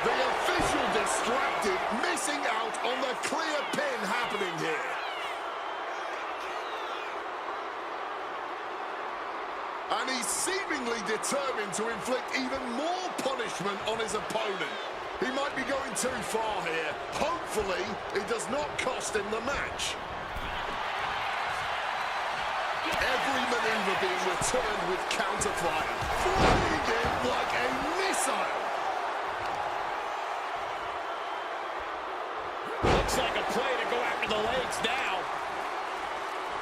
The official distracted, missing out on the clear pin happening here. And he's seemingly determined to inflict even more punishment on his opponent. He might be going too far here. Hopefully, it does not cost him the match. Every maneuver being returned with counter-fire, flying in like a missile. looks like a play to go after the legs now.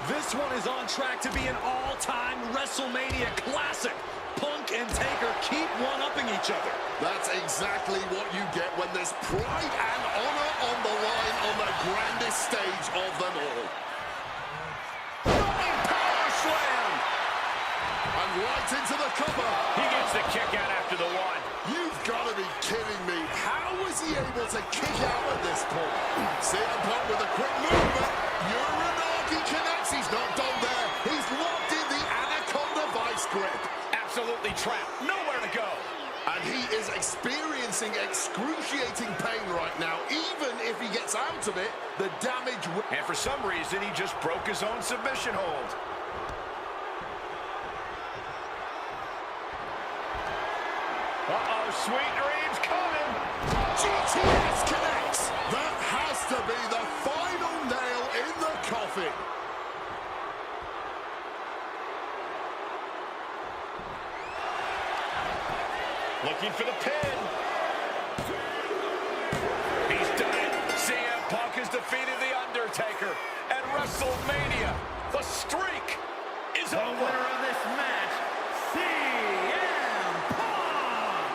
This one is on track to be an all-time WrestleMania classic. Punk and Taker keep one-upping each other. That's exactly what you get when there's pride and honor on the line on the grandest stage of them all. Running power slam! And right into the cover. He gets the kick out after the one. You've got to be kidding me. How was he able to kick out at this point? CM Punk with a quick movement. Uranagi connects. He's not done there. He's locked in the Anaconda vice grip. Absolutely trapped. Nowhere to go. And he is experiencing excruciating pain right now. Even if he gets out of it, the damage will... And for some reason, he just broke his own submission hold. sweet dreams coming. GTS connects. That has to be the final nail in the coffin. Looking for the pin. He's done it. CM Punk has defeated The Undertaker at WrestleMania. The streak is The over. winner of this match, CM Punk.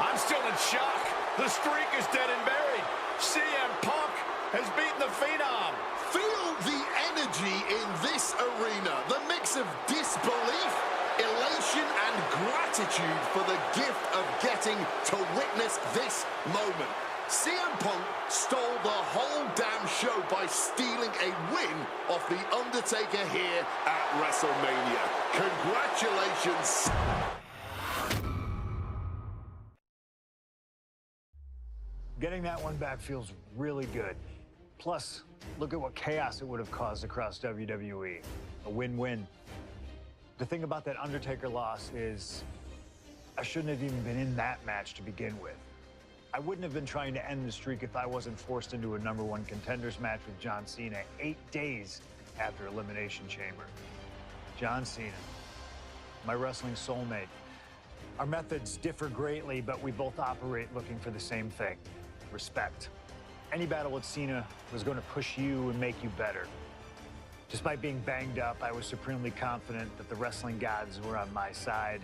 I'm still in shock. The streak is dead and buried. CM Punk has beaten the Phenom. Feel the energy in this arena. The mix of disbelief, elation, and gratitude for the gift of getting to witness this moment. CM Punk stole the whole damn show by stealing a win off The Undertaker here at WrestleMania. Congratulations. Getting that one back feels really good. Plus, look at what chaos it would have caused across WWE. A win-win. The thing about that Undertaker loss is I shouldn't have even been in that match to begin with. I wouldn't have been trying to end the streak if I wasn't forced into a #1 contenders match with John Cena 8 days after Elimination Chamber. John Cena, my wrestling soulmate. Our methods differ greatly, but we both operate looking for the same thing: respect. Any battle with Cena was going to push you and make you better. Despite being banged up, I was supremely confident that the wrestling gods were on my side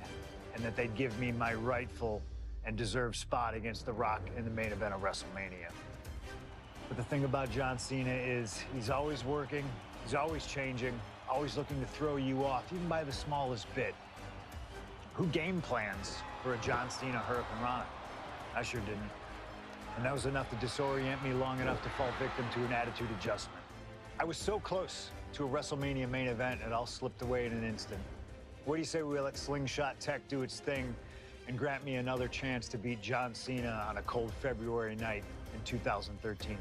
and that they'd give me my rightful and deserved spot against The Rock in the main event of WrestleMania. But the thing about John Cena is he's always working, he's always changing, always looking to throw you off, even by the smallest bit. Who game plans for a John Cena hurricanrana? I sure didn't. And that was enough to disorient me long enough to fall victim to an attitude adjustment. I was so close to a WrestleMania main event, it all slipped away in an instant. What do you say we let Slingshot Tech do its thing and grant me another chance to beat John Cena on a cold February night in 2013?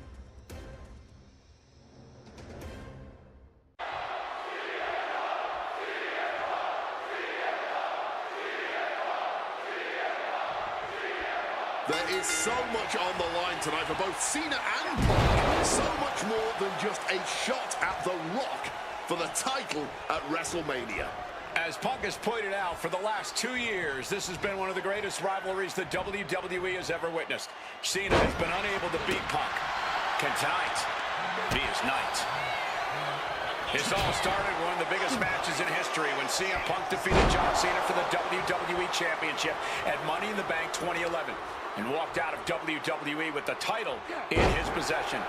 There is so much on the line tonight for both Cena and Punk. So much more than just a shot at The Rock for the title at WrestleMania. As Punk has pointed out, for the last 2 years, this has been one of the greatest rivalries the WWE has ever witnessed. Cena has been unable to beat Punk. Can tonight be his night? This all started one of the biggest matches in history when CM Punk defeated John Cena for the WWE Championship at Money in the Bank 2011 and walked out of WWE with the title in his possession.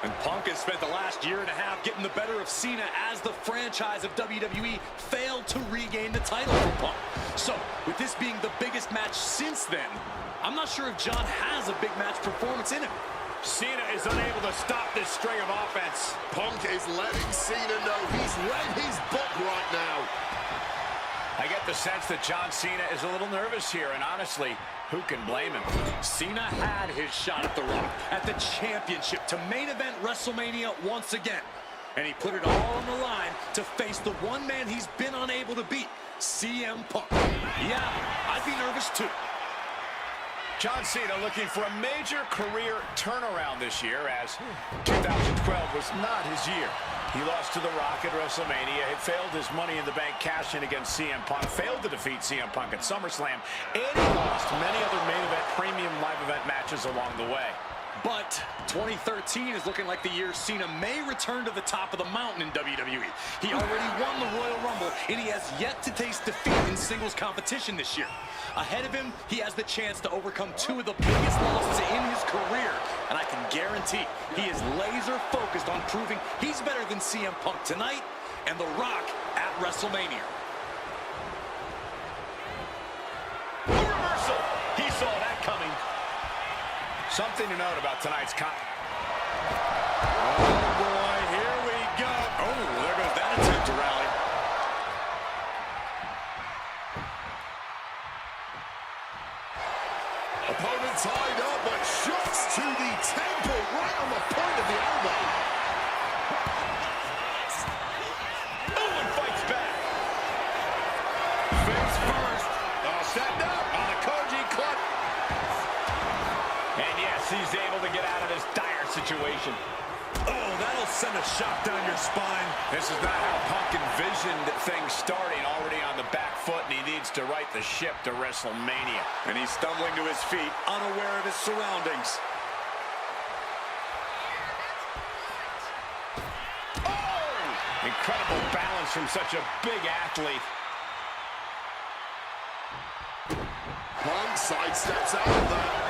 And Punk has spent the last year and a half getting the better of Cena as the franchise of WWE failed to regain the title from Punk. So, with this being the biggest match since then, I'm not sure if John has a big match performance in him. Cena is unable to stop this string of offense. Punk is letting Cena know he's read his book right now. I get the sense that John Cena is a little nervous here, and honestly, who can blame him? Cena had his shot at The Rock, at the championship, to main event WrestleMania once again. And he put it all on the line to face the one man he's been unable to beat, CM Punk. Yeah, I'd be nervous too. John Cena looking for a major career turnaround this year, as 2012 was not his year. He lost to The Rock at WrestleMania, had failed his Money in the Bank cash-in against CM Punk, failed to defeat CM Punk at SummerSlam, and he lost many other main event premium live event matches along the way. But 2013 is looking like the year Cena may return to the top of the mountain in WWE. He already won the Royal Rumble, and he has yet to taste defeat in singles competition this year. Ahead of him, he has the chance to overcome 2 of the biggest losses in his career, and I can guarantee he is laser-focused on proving he's better than CM Punk tonight and The Rock at WrestleMania. A reversal! He saw that coming. Something to note about tonight's Oh boy, here we go. Oh, there goes that attempt to rally. Opponent tied up, but shots to the temple, right on the point of the elbow. Owen fights back. Face first. Set up on a Koji clutch. course, he's able to get out of this dire situation. Oh, that'll send a shock down your spine. This is not how Punk envisioned things starting, already on the back foot, and he needs to right the ship to WrestleMania. And he's stumbling to his feet, unaware of his surroundings. Oh! Incredible balance from such a big athlete. Punk sidesteps out of that.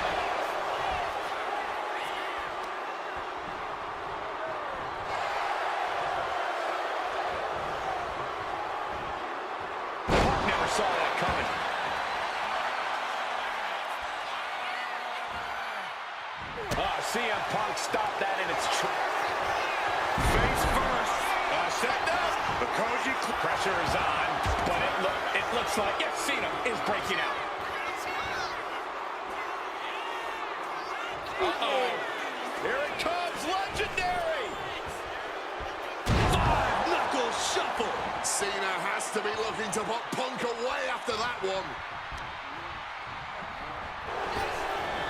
Saw that coming. CM Punk stopped that in its tracks. Face first. Set down. The Koji pressure is on, but it looks like, yes, Cena is breaking out. Uh-oh. Here it comes, legendary. Five-knuckle shuffle. Cena has to be looking to put Punk away after that one.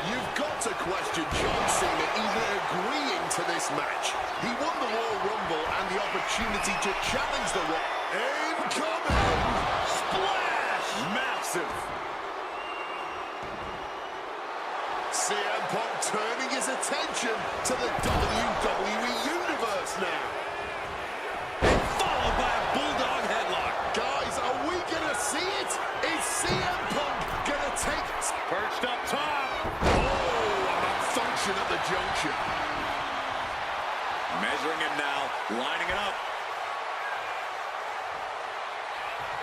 You've got to question John Cena even agreeing to this match. He won the Royal Rumble and the opportunity to challenge the Rock. Incoming! Splash! Massive. CM Punk turning his attention to the WWE Universe now. Followed by a bulldog headlock. Guys, are we gonna see it? Is CM Punk gonna take... Perched up top. Oh, a malfunction at the junction. Measuring him now, lining it up.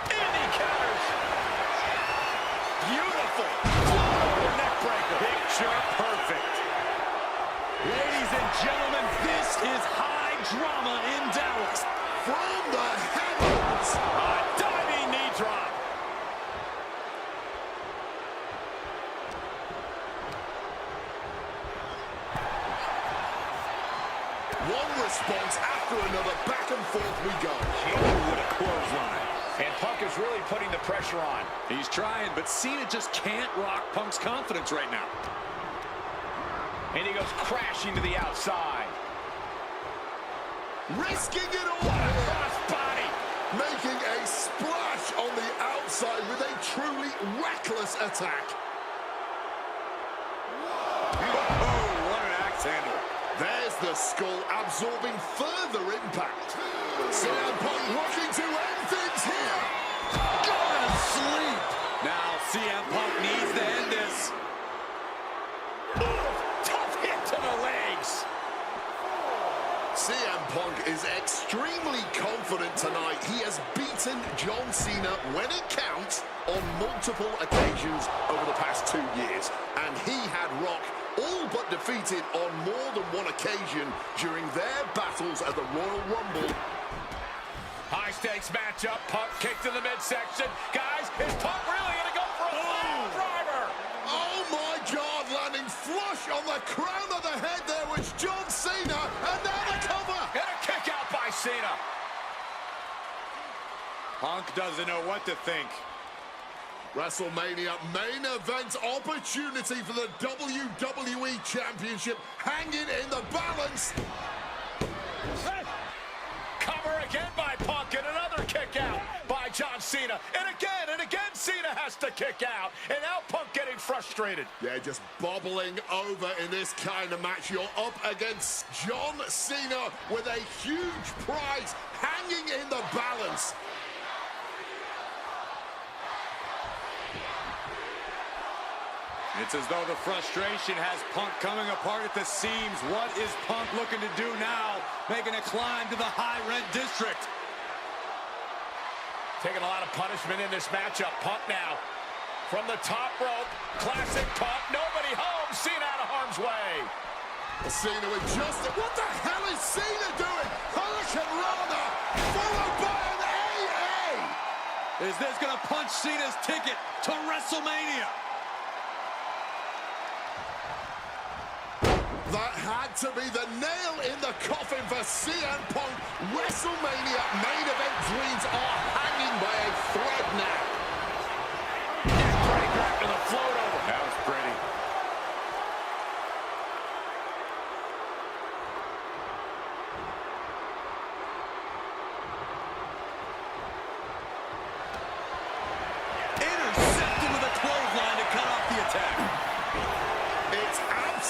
And he counters. Beautiful. Oh, neck breaker. Picture perfect. Ladies and gentlemen, this is high drama in Dallas. From the heavens. A diving knee drop. One response after another, back and forth we go. What a clothesline. And Punk is really putting the pressure on. He's trying, but Cena just can't rock Punk's confidence right now. And he goes crashing to the outside. Risking it all. Crossbody. Making a splash on the outside with a truly reckless attack. Oh, what an axe handle. There's the skull absorbing further impact. CM Punk looking to end things here. Go to sleep. Now CM Punk needs to end this. Tough hit to the legs. CM Punk is extremely confident tonight. He has beaten John Cena when it counts on multiple occasions over the past 2 years. And he had Rock all but defeated on more than one occasion during their battles at the Royal Rumble. High stakes matchup. Punk kick to the midsection. Guys, is Punk really going to go for a fire driver? Oh my God, landing flush on the crown of the head there was John Cena, and now the cover. And a kick out by Cena. Punk doesn't know what to think. WrestleMania main event opportunity for the WWE Championship hanging in the balance. Cover again by Punk, and another kick out by John Cena. And again Cena has to kick out. And now Punk getting frustrated. Yeah, just bobbling over in this kind of match. You're up against John Cena with a huge prize hanging in the balance. It's as though the frustration has Punk coming apart at the seams. What is Punk looking to do now? Making a climb to the high red district. Taking a lot of punishment in this matchup. Punk now from the top rope. Classic Punk. Nobody home. Cena out of harm's way. Cena with just... What the hell is Cena doing? Hurricane Rana followed by an AA. Is this going to punch Cena's ticket to WrestleMania? That had to be the nail in the coffin for CM Punk. WrestleMania main event dreams are hanging by a thread now. Neck breaker after the float over. That was pretty.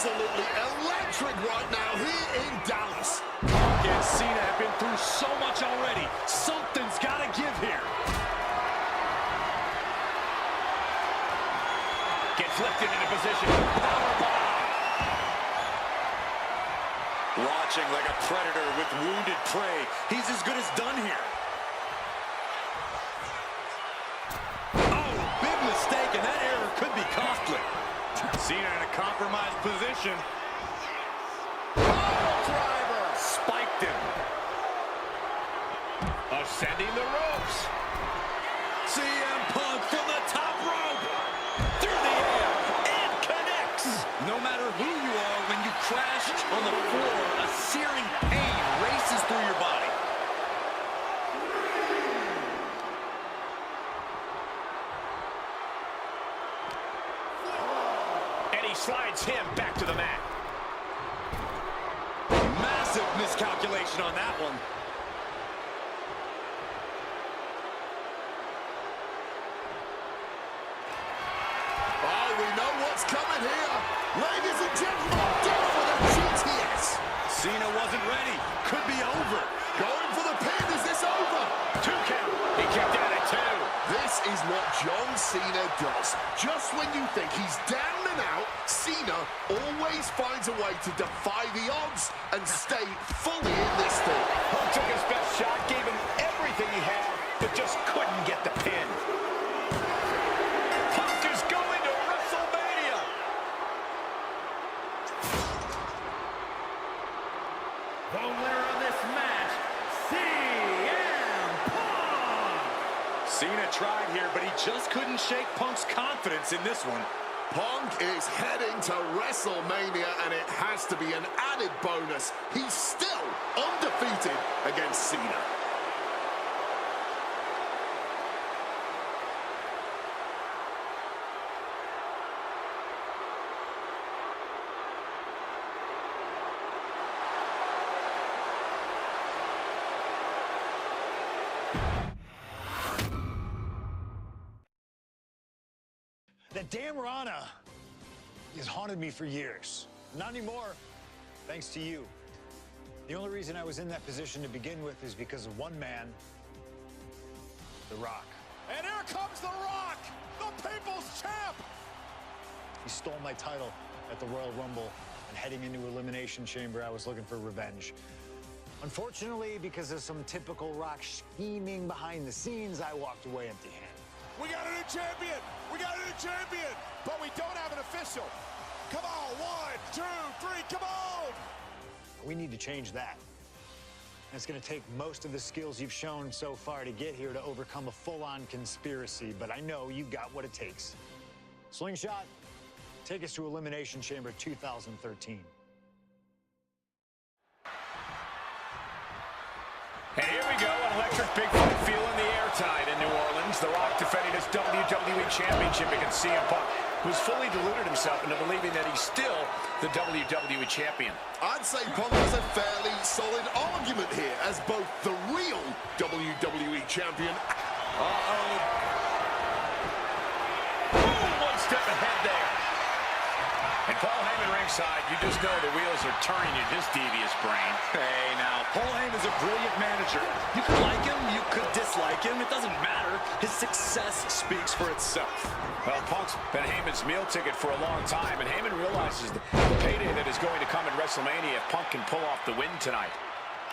absolutely electric right now here in Dallas. Punk and Cena have been through so much already. Something's got to give here. Gets lifted into position. Powerbomb. Watching like a predator with wounded prey. He's as good as done here. Oh, big mistake, and that error could be costly. Cena in a compromised position. Driver. Spiked him. Ascending the ropes. CM Punk from the top rope. Through the air. And connects. No matter who you are, when you crash on the floor, a searing pain races through your body. And he slides him back to the mat. Massive miscalculation on that one. Oh, we know what's coming here. Ladies and gentlemen, down for the GTS. Cena wasn't ready. Could be over. Going for the pin. Is this over? 2 count. He kicked out at 2. This is what John Cena does. Just when you think he's down and out, Cena always finds a way to defy the odds and stay fully in this thing. Punk took his best shot, gave him everything he had, but just couldn't get the pin. Punk is going to WrestleMania. The winner of this match, CM Punk! Cena tried here, but he just couldn't shake Punk's confidence in this one. Punk is heading to WrestleMania, and it has to be an added bonus. He's still undefeated against Cena. That damn Rana has haunted me for years. Not anymore, thanks to you. The only reason I was in that position to begin with is because of one man, The Rock. And here comes The Rock, the People's Champ. He stole my title at the Royal Rumble, and heading into Elimination Chamber, I was looking for revenge. Unfortunately, because of some typical Rock scheming behind the scenes, I walked away empty-handed. We got a new champion. We got a new champion. But we don't have an official. Come on, 1, 2, 3, come on. We need to change that. And it's going to take most of the skills you've shown so far to get here to overcome a full-on conspiracy, but I know you got what it takes. Slingshot, take us to Elimination Chamber 2013. And here we go, an electric big fight feeling the air tide in New Orleans. The Rock defending his WWE Championship against CM Punk, who's fully deluded himself into believing that he's still the WWE Champion. I'd say Punk has a fairly solid argument here as both the real WWE Champion. Uh-oh. Boom, one step ahead there. And Paul Heyman ringside, you just know the wheels are turning in his devious brain. Hey, now, Paul Heyman's a brilliant manager. You could like him, you could dislike him. It doesn't matter. His success speaks for itself. Well, Punk's been Heyman's meal ticket for a long time, and Heyman realizes the payday that is going to come in WrestleMania if Punk can pull off the win tonight.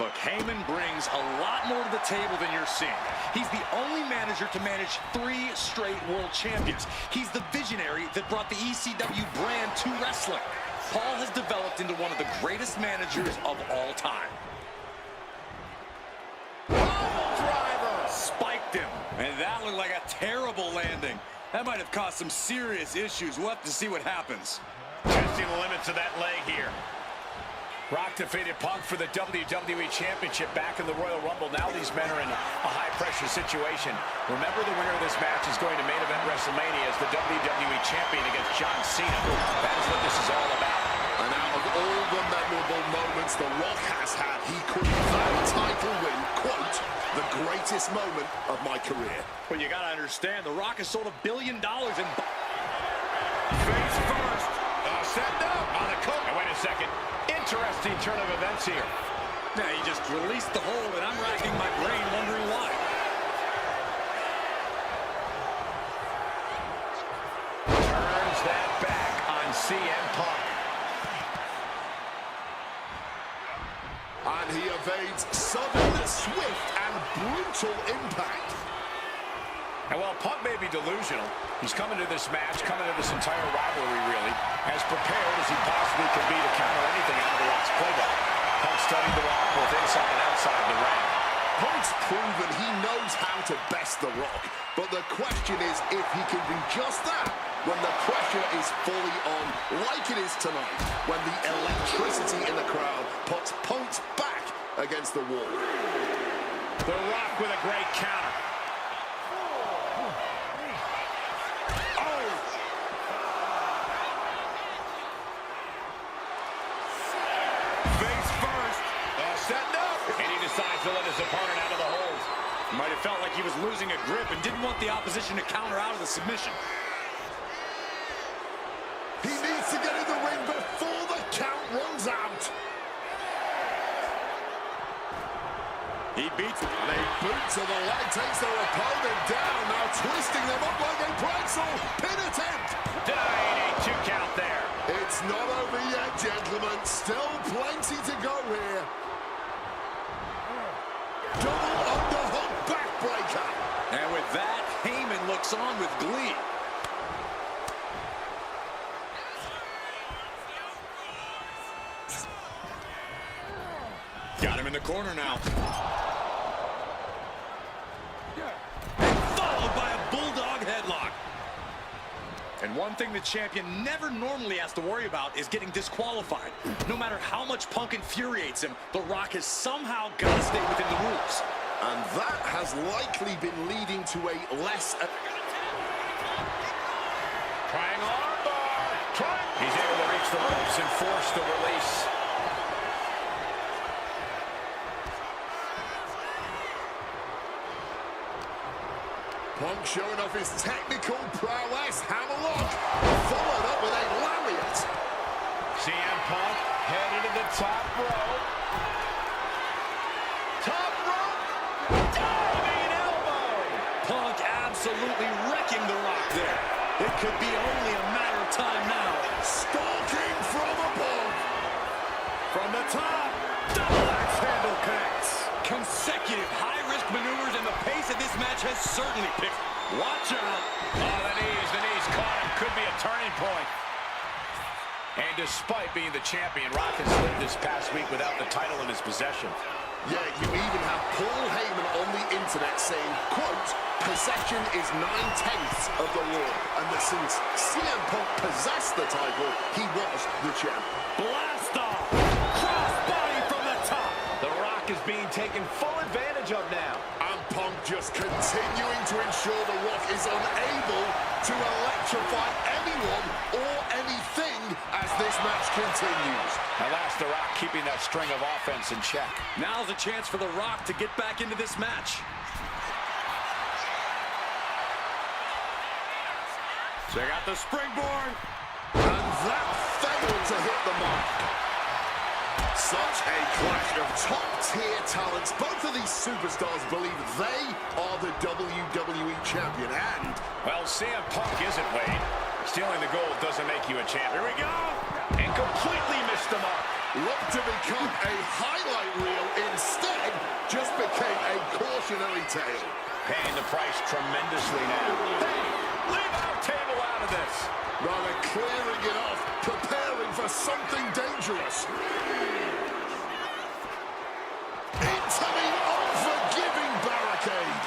Look, Heyman brings a lot more to the table than you're seeing. He's the only manager to manage 3 straight world champions. He's the visionary that brought the ECW brand to wrestling. Paul has developed into one of the greatest managers of all time. Driver! Spiked him, and that looked like a terrible landing. That might have caused some serious issues. We'll have to see what happens. Testing the limits of that leg here. Rock defeated Punk for the WWE Championship back in the Royal Rumble. Now these men are in a high-pressure situation. Remember, the winner of this match is going to main event WrestleMania as the WWE Champion against John Cena. That is what this is all about. And out of all the memorable moments The Rock has had, he could that title win, quote, the greatest moment of my career. Well, you got to understand, The Rock has sold $1 billion in... Face first. setting up on the coat. Wait a second. Interesting turn of events here. Yeah, he just released the hold, and I'm racking my brain wondering why. Turns that back on CM Punk. And he evades sudden, swift, and brutal impact. And while Punk may be delusional, he's coming to this match, coming to this entire rivalry, really, as prepared as he possibly can be to counter anything out of the Rock's playbook. Punk studied the Rock both inside and outside the ring. Punk's proven he knows how to best the Rock, but the question is if he can do just that when the pressure is fully on, like it is tonight, when the electricity in the crowd puts Punk's back against the wall. The Rock with a great counter. Setting up. And he decides to let his opponent out of the hold. Might have felt like he was losing a grip and didn't want the opposition to counter out of the submission. He needs to get in the ring before the count runs out. He beats him. And a boot to the leg takes their opponent down, now twisting them up like a pretzel. Pin attempt. Denying a 2 count there. It's not over yet, gentlemen. Still plenty to go here. Double underhook backbreaker. And with that, Heyman looks on with glee. Got him in the corner now. Followed by a bulldog headlock. And one thing the champion never normally has to worry about is getting disqualified. No matter how much Punk infuriates him, The Rock has somehow got to stay within the rules. And that has likely been leading to a less... Trying armbar. He's able to reach the ropes and force the release. Punk showing off his technical prowess. Hammerlock followed up with a lariat. CM Punk headed to the top rope. Top rope. Diving elbow. Punk absolutely wrecking The Rock there. It could be only a matter of time now. Stalking from above. From the top, double axe handle connects. Consecutive high-risk maneuvers, and the pace of this match has certainly picked. Watch out. Oh, the knees caught him. Could be a turning point. And despite being the champion, Rock has lived this past week without the title in his possession. Yeah, you even have Paul Heyman on the internet saying, quote, possession is 9/10 of the law, and that since CM Punk possessed the title, he was the champ. Blast off. Crossbody from the top. The Rock is being taken full advantage of now. And Punk just continuing to ensure The Rock is unable to electrify anyone or anything as this match continues. Alas, The Rock keeping that string of offense in check. Now's a chance for The Rock to get back into this match. Check out the springboard. And that failed to hit the mark. Such a clash of top-tier talents. Both of these superstars believe they are the WWE champion. And, well, CM Punk isn't, Wade. Stealing the gold doesn't make you a champion. Here we go. And completely missed the mark. looked to become a highlight reel. Instead, just became a cautionary tale. Paying the price tremendously now. Hey, leave our table out of this. Rather clearing it off, preparing for something dangerous. Into the unforgiving barricade.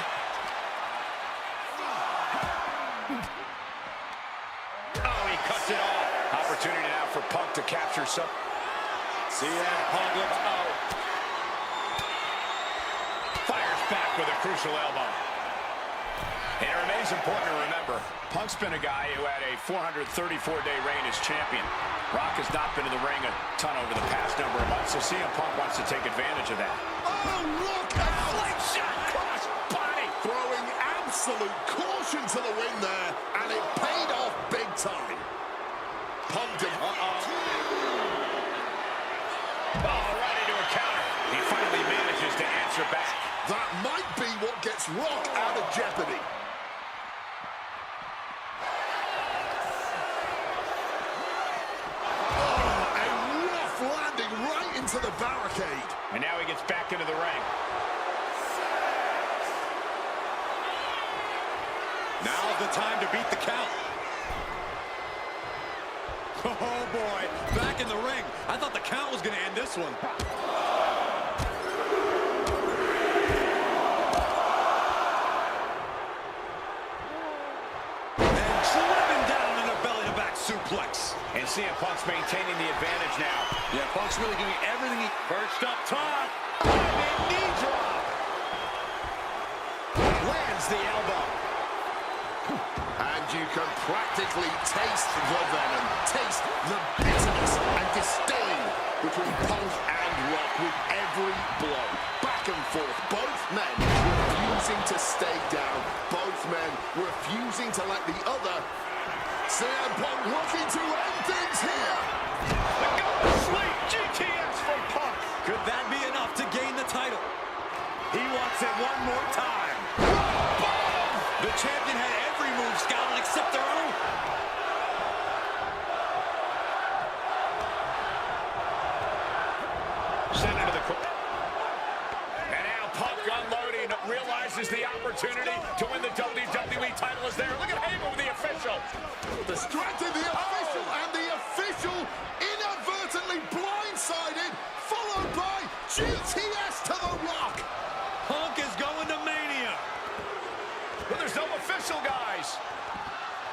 Oh, he cuts it off. Opportunity now for Punk to capture some. CM Punk looks out. Fires back with a crucial elbow. And it remains important to remember, Punk's been a guy who had a 434-day reign as champion. Rock has not been in the ring a ton over the past number of months, so CM Punk wants to take advantage of that. Oh, look out! Slingshot cross body! Throwing absolute caution to the wind there, and it paid off big time. Punk. Oh, right into a counter. He finally manages to answer back. That might be what gets Rock out of jeopardy. Oh, a rough landing right into the barricade. And now he gets back into the ring. Now's the time to beat the count. Oh, boy. Back in the ring. I thought the count was going to end this one. And driven down in a belly-to-back suplex. And CM Punk's maintaining the advantage now. Yeah, Punk's really doing everything he... Perched up top. Diving knee drop. Lands the elbow. And you can practically taste the venom, taste the bitterness and disdain between Punk and Rock with every blow. Back and forth, both men refusing to stay down, both men refusing to let the other. CM Punk looking to end things here. The go to sleep GTS from Punk. Could that be enough to gain the title? He wants it one more time. The champion had every move scouted except their own. Sent into the corner. And now Punk unloading, realizes the opportunity to win the WWE title is there. Look at Heyman with the official. Distracted the official, and the official inadvertently blindsided, followed by GTS to the Rock. Punk is going to Mania. But there's no official, guys.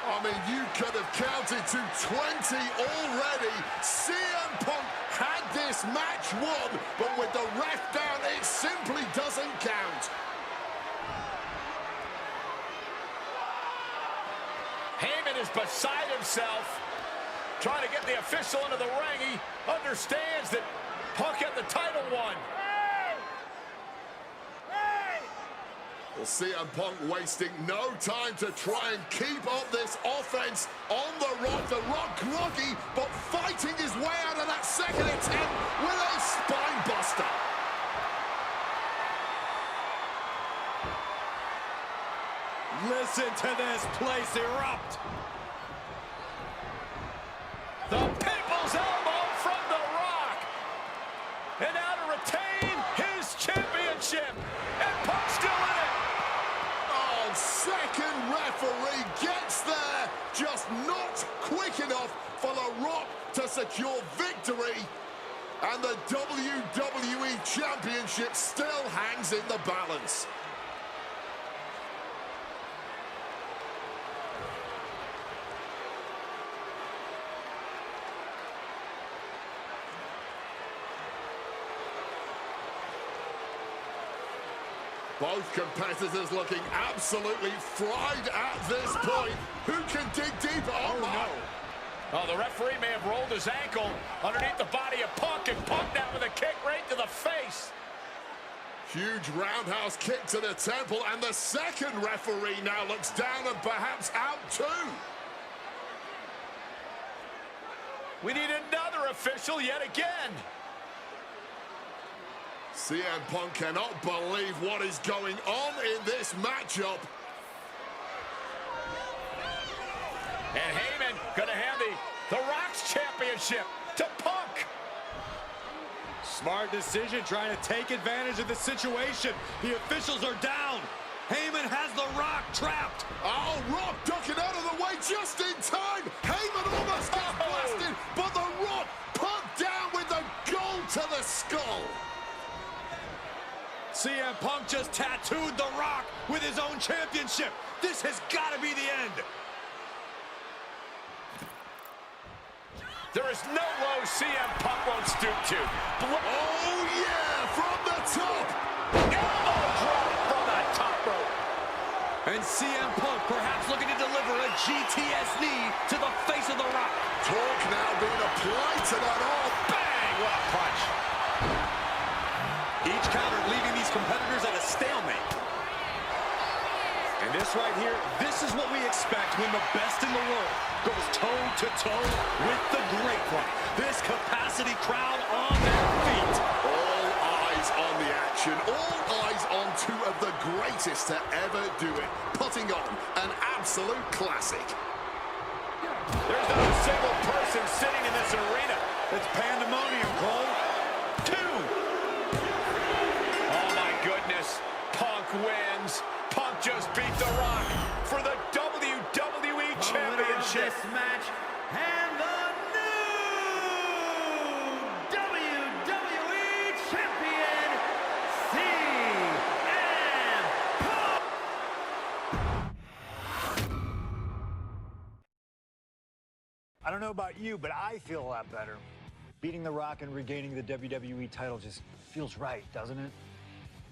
I mean, you could have counted to 20 already. CM Punk had this match won, but with the ref down, it simply doesn't count. Heyman is beside himself, trying to get the official into the ring. He understands that Punk had the title won. Well, CM Punk wasting no time to try and keep up this offense on the Rock. The Rock groggy, but fighting his way out of that second attempt with a spine buster. Listen to this place erupt. The People's Elbow from The Rock. And now to retain his championship. And Punk's still in it. Oh, second referee gets there, just not quick enough for The Rock to secure victory. And the WWE Championship still hangs in the balance. Both competitors looking absolutely fried at this point. Who can dig deeper? Oh, no. Oh, the referee may have rolled his ankle underneath the body of Punk, and Punk down with a kick right to the face. Huge roundhouse kick to the temple, and the second referee now looks down and perhaps out too. We need another official yet again. CM Punk cannot believe what is going on in this matchup. And Heyman gonna hand the Rock's championship to Punk. Smart decision, trying to take advantage of the situation. The officials are down. Heyman has the Rock trapped. Oh, Rock ducking out of the way just in time. Heyman almost got blasted, but the Rock Punk down with the gold to the skull. CM Punk just tattooed The Rock with his own championship. This has got to be the end. There is no low CM Punk won't stoop to. Oh, yeah, from the top. Elbow drop from the top rope. And CM Punk perhaps looking to deliver a GTS knee to the face of The Rock. Torque now being applied to that arm. Bang! What a punch. Each counter leaving these competitors at a stalemate. And this right here, this is what we expect when the best in the world goes toe-to-toe with the great one. This capacity crowd on their feet. All eyes on the action. All eyes on two of the greatest to ever do it. Putting on an absolute classic. There's not a single person sitting in this arena. It's pandemonium, Cole. 2. Oh, my goodness. Punk wins. Punk just beat The Rock for the WWE Championship. This match and the new WWE Champion, CM Punk. I don't know about you, but I feel a lot better. Beating The Rock and regaining the WWE title just feels right, doesn't it?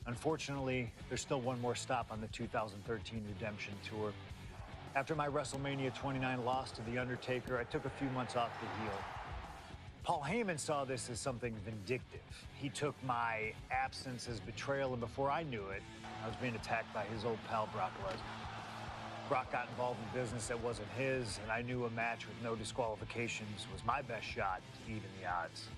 Unfortunately, there's still one more stop on the 2013 Redemption Tour. After my WrestleMania 29 loss to The Undertaker, I took a few months off to heal. Paul Heyman saw this as something vindictive. He took my absence as betrayal, and before I knew it, I was being attacked by his old pal, Brock Lesnar. Brock got involved in business that wasn't his, and I knew a match with no disqualifications was my best shot to even the odds.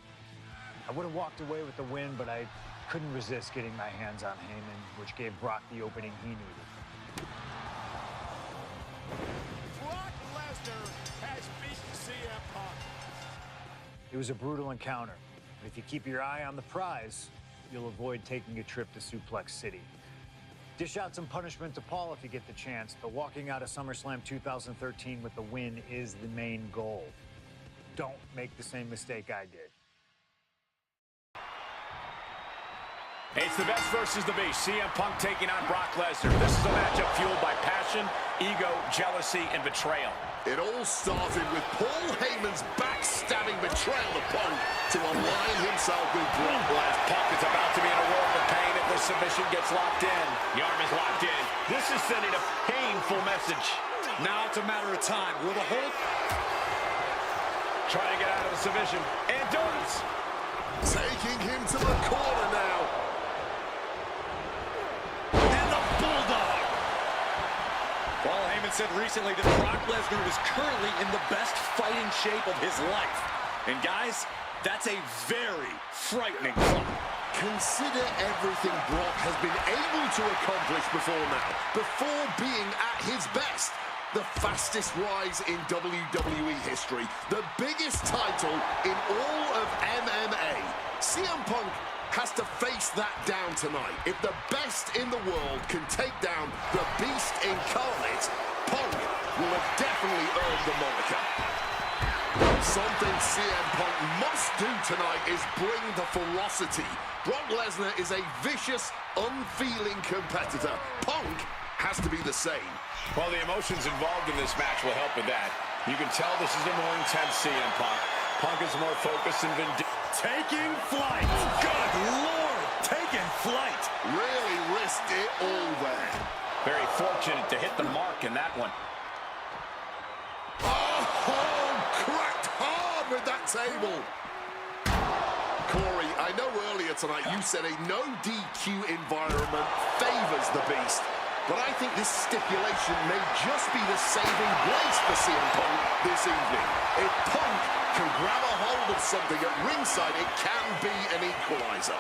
I would have walked away with the win, but I couldn't resist getting my hands on Heyman, which gave Brock the opening he needed. Brock Lesnar has beaten CM Punk. It was a brutal encounter, but if you keep your eye on the prize, you'll avoid taking a trip to Suplex City. Dish out some punishment to Paul if you get the chance, but walking out of SummerSlam 2013 with the win is the main goal. Don't make the same mistake I did. It's the best versus the beast. CM Punk taking on Brock Lesnar. This is a matchup fueled by passion, ego, jealousy, and betrayal. It all started with Paul Heyman's backstabbing betrayal of Punk to align himself with Brock Lesnar. Punk is about to be in a world of pain if the submission gets locked in. The arm is locked in. This is sending a painful message. Now it's a matter of time. Will the hold? Trying to get out of the submission. And does. Taking him to the corner now. Paul Heyman said recently that Brock Lesnar was currently in the best fighting shape of his life. And guys, that's a very frightening thought. Consider everything Brock has been able to accomplish before now, before being at his best. The fastest rise in WWE history, the biggest title in all of MMA. CM Punk has to face that down tonight. If the best in the world can take down the Beast incarnate, Punk will have definitely earned the moniker. Something CM Punk must do tonight is bring the ferocity. Brock Lesnar is a vicious, unfeeling competitor. Punk has to be the same. Well, the emotions involved in this match will help with that. You can tell this is a more intense CM Punk. Punk is more focused and vindictive. Taking flight. Good Lord, taking flight. Really risked it all there. Very fortunate to hit the mark in that one. Oh, cracked hard with that table. Corey, I know earlier tonight you said a no DQ environment favors the Beast, but I think this stipulation may just be the saving grace for CM Punk this evening. If Punk can grab a hold of something at ringside, it can be an equalizer.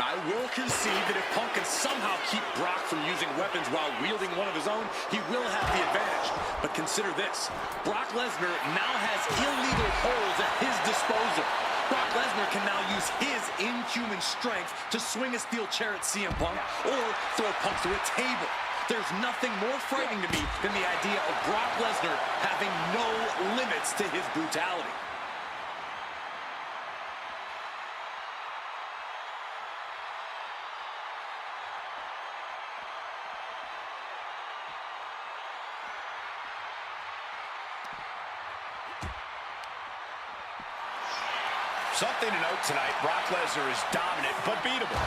I will concede that if Punk can somehow keep Brock from using weapons while wielding one of his own, he will have the advantage. But consider this. Brock Lesnar now has illegal holds at his disposal. Brock Lesnar can now use his inhuman strength to swing a steel chair at CM Punk or throw Punk through a table. There's nothing more frightening to me than the idea of Brock Lesnar having no limits to his brutality. Something to note tonight, Brock Lesnar is dominant but beatable.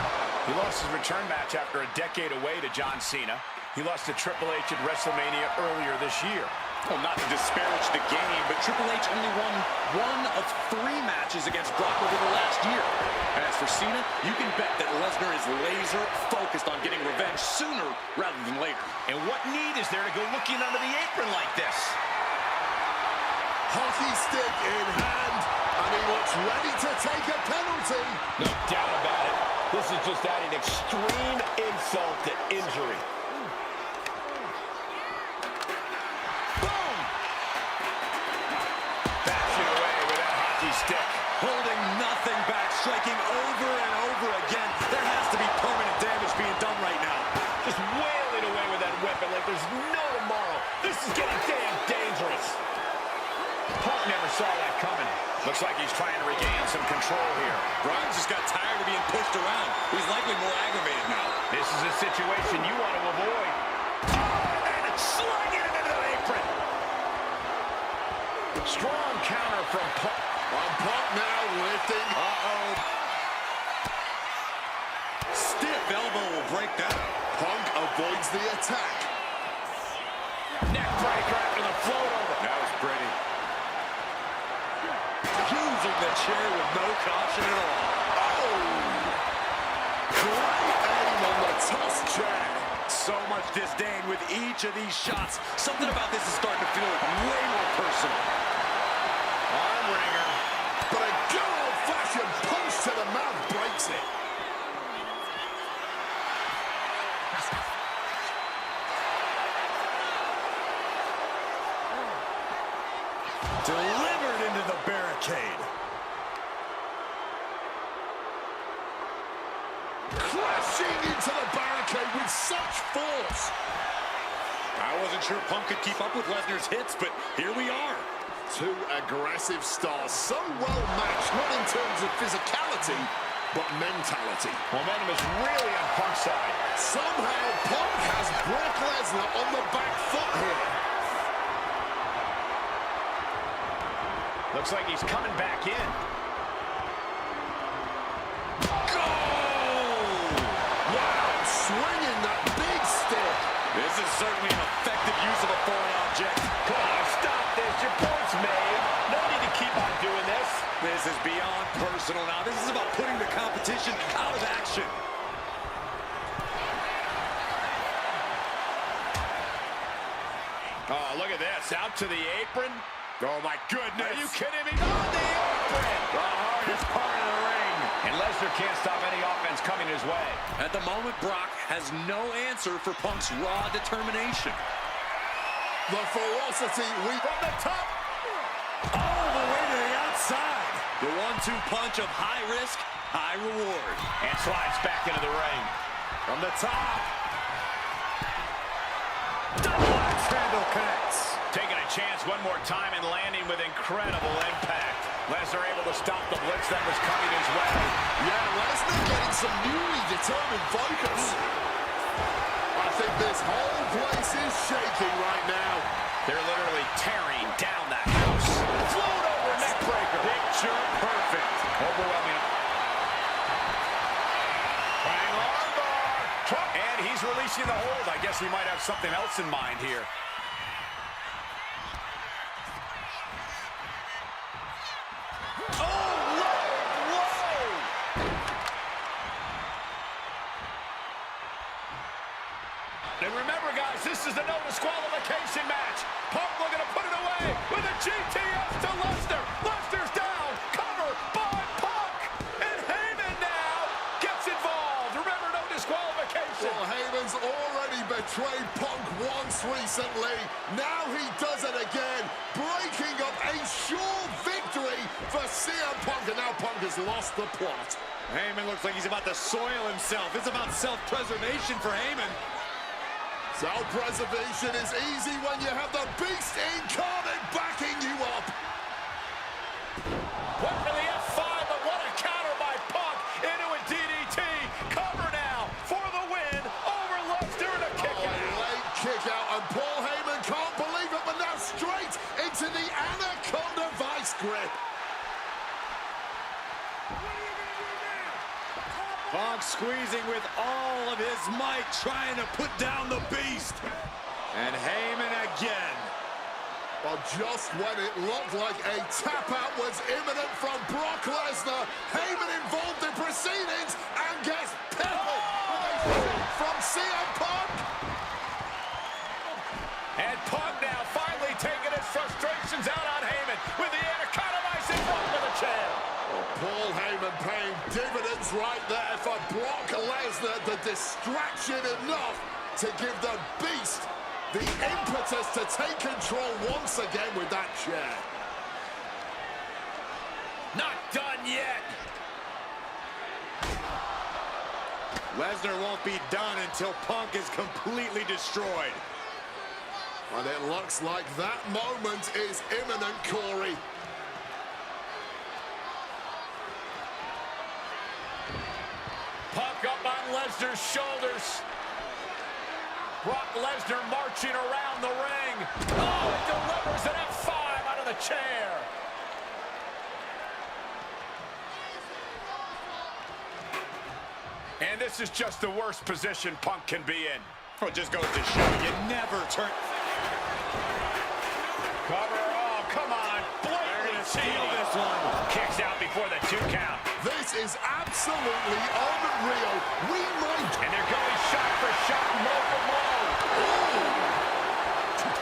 He lost his return match after a decade away to John Cena. He lost to Triple H at WrestleMania earlier this year. Well, not to disparage the game, but Triple H only won 1 of 3 matches against Brock over the last year. And as for Cena, you can bet that Lesnar is laser focused on getting revenge sooner rather than later. And what need is there to go looking under the apron like this? Hockey stick in hand, and he looks ready to take a penalty. No doubt about it. This is just adding extreme insult to injury. Boom! Bashing away with that hockey stick. Holding nothing back, striking over and over again. There has to be permanent damage being done right now. Just wailing away with that weapon like there's no tomorrow. This is getting damn dangerous. Punk never saw that coming. Looks like he's trying to regain some control here. Rollins just got tired of being pushed around. He's likely more aggravated now. This is a situation you want to avoid. Oh, and sliding it into the apron. Strong counter from Punk. Punk now lifting. Stiff elbow will break that. Punk avoids the attack. Neck breaker after the float over. That was pretty. Using the chair with no caution at all. Great aim on the toss chair. So much disdain with each of these shots. Something about this is starting to feel way more personal. Arm wringer. But a good old-fashioned punch to the mouth breaks it. Delivered into the barricade. Crashing into the barricade with such force. I wasn't sure Punk could keep up with Lesnar's hits, but here we are. 2 aggressive stars, so well matched, not in terms of physicality, but mentality. Momentum is really on Punk's side. Somehow, Punk has Brock Lesnar on the back foot here. Looks like he's coming back in. Go! Wow, swinging that big stick. This is certainly an effective use of a foreign object. Come on, stop this. Your point's made. No need to keep on doing this. This is beyond personal now. This is about putting the competition out of action. Oh, look at this. Out to the apron. Oh, my goodness. Are you kidding me? On the apron. The hardest part of the ring. And Lesnar can't stop any offense coming his way. At the moment, Brock has no answer for Punk's raw determination. The ferocity From the top. All the way to the outside. The 1-2 punch of high risk, high reward. And slides back into the ring. From the top. Double axe handle connects. Taking a chance one more time and landing with incredible impact. Lesnar able to stop the blitz that was coming his way. Yeah, Lesnar getting some newly determined focus. I think this whole place is shaking right now. They're literally tearing down the house. Float over neck breaker. Picture perfect. Overwhelming. Bang armbar. And he's releasing the hold. I guess he might have something else in mind here. And remember, guys, this is a no disqualification match. Punk looking to put it away with a GTS to Lesnar. Lesnar's down. Cover by Punk. And Heyman now gets involved. Remember, no disqualification. Well, Heyman's already betrayed Punk once recently. Now he does it again, breaking up a sure victory for CM Punk. And now Punk has lost the plot. Heyman looks like he's about to soil himself. It's about self-preservation for Heyman. Self-preservation is easy when you have the beast incarnate backing you up. Went for the F5, but what a counter by Punk into a DDT. Cover now for the win over Lesnar and a kick out. A late kick out, and Paul Heyman can't believe it, but now straight into the Anaconda Vice grip. Punk squeezing with all of his might, trying to put down the beast. And Heyman again. Just when it looked like a tap-out was imminent from Brock Lesnar, Heyman involved in proceedings and gets peppered with a shot from CM Punk. And Punk now finally taking his frustrations out on Heyman with the Anaconda Vice in front of the chair. Well, Paul Heyman paying dividends right there for Brock Lesnar. The distraction enough to give the Beast the impetus to take control once again with that chair. Not done yet. Lesnar won't be done until Punk is completely destroyed. And it looks like that moment is imminent, Corey. Punk up on Lesnar's shoulders. Brock Lesnar marching around the ring. Oh, it delivers an F5 out of the chair. And this is just the worst position Punk can be in. Well, it just goes to show you never turn. Cover, oh, come on. Blatantly Steal cheating. this one. Kicks out before the 2 count. This is absolutely unreal. We might... And they're going shot for shot, blow for blow.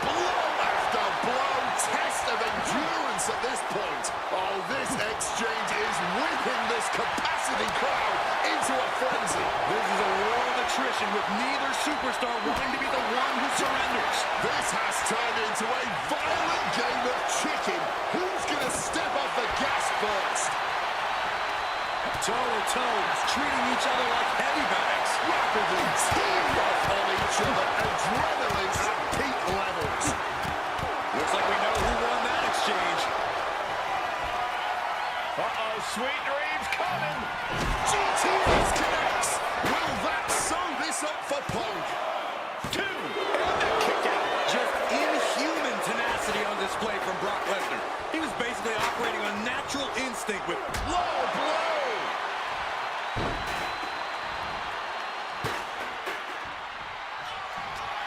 Blow after blow. Test of endurance at this point. Oh, this exchange is whipping this capacity crowd into a frenzy. This is a war of attrition with neither superstar wanting to be the one who surrenders. This has turned into a violent game of chicken. Who's going to step off the gas first? Toe-to-toe, treating each other like heavy bags. Rapidly teamed off on each other. Adrenaline at peak levels. Looks like we know who won that exchange. Uh-oh, sweet dreams coming. GTS connects. Will that sew this up for Punk? 2, and the kick out. Just inhuman tenacity on display from Brock Lesnar. He was basically operating on natural instinct with Low blow.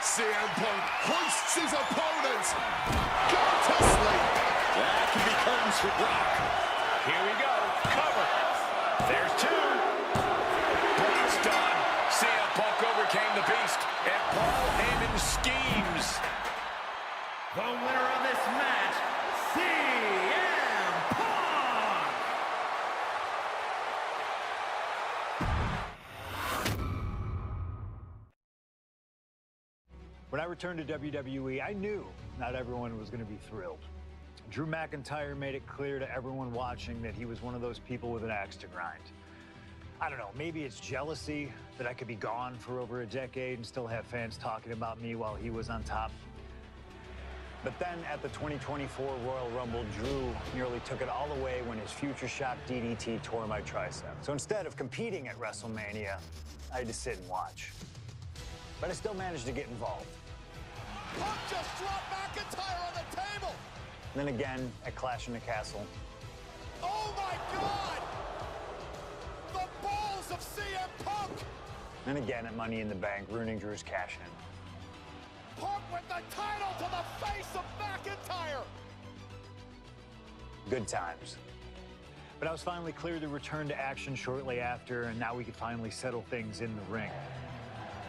CM Punk hoists his opponent. Go to sleep. that can be curtains for Brock. Here we go. Cover. There's 2. Brock's done. CM Punk overcame the Beast. And Paul Heyman schemes. The winner of this match, CM Punk! When I returned to WWE, I knew not everyone was going to be thrilled. Drew McIntyre made it clear to everyone watching that he was one of those people with an axe to grind. I don't know, maybe it's jealousy that I could be gone for over a decade and still have fans talking about me while he was on top. But then at the 2024 Royal Rumble, Drew nearly took it all away when his future shock DDT tore my tricep. So instead of competing at WrestleMania, I had to sit and watch. But I still managed to get involved. Punk just dropped McIntyre on the table. And then again at Clash in the Castle. Oh my God! The balls of CM Punk! And again at Money in the Bank, ruining Drew's cash-in. Punk with the title to the face of McIntyre! Good times. But I was finally cleared to return to action shortly after, and now we could finally settle things in the ring.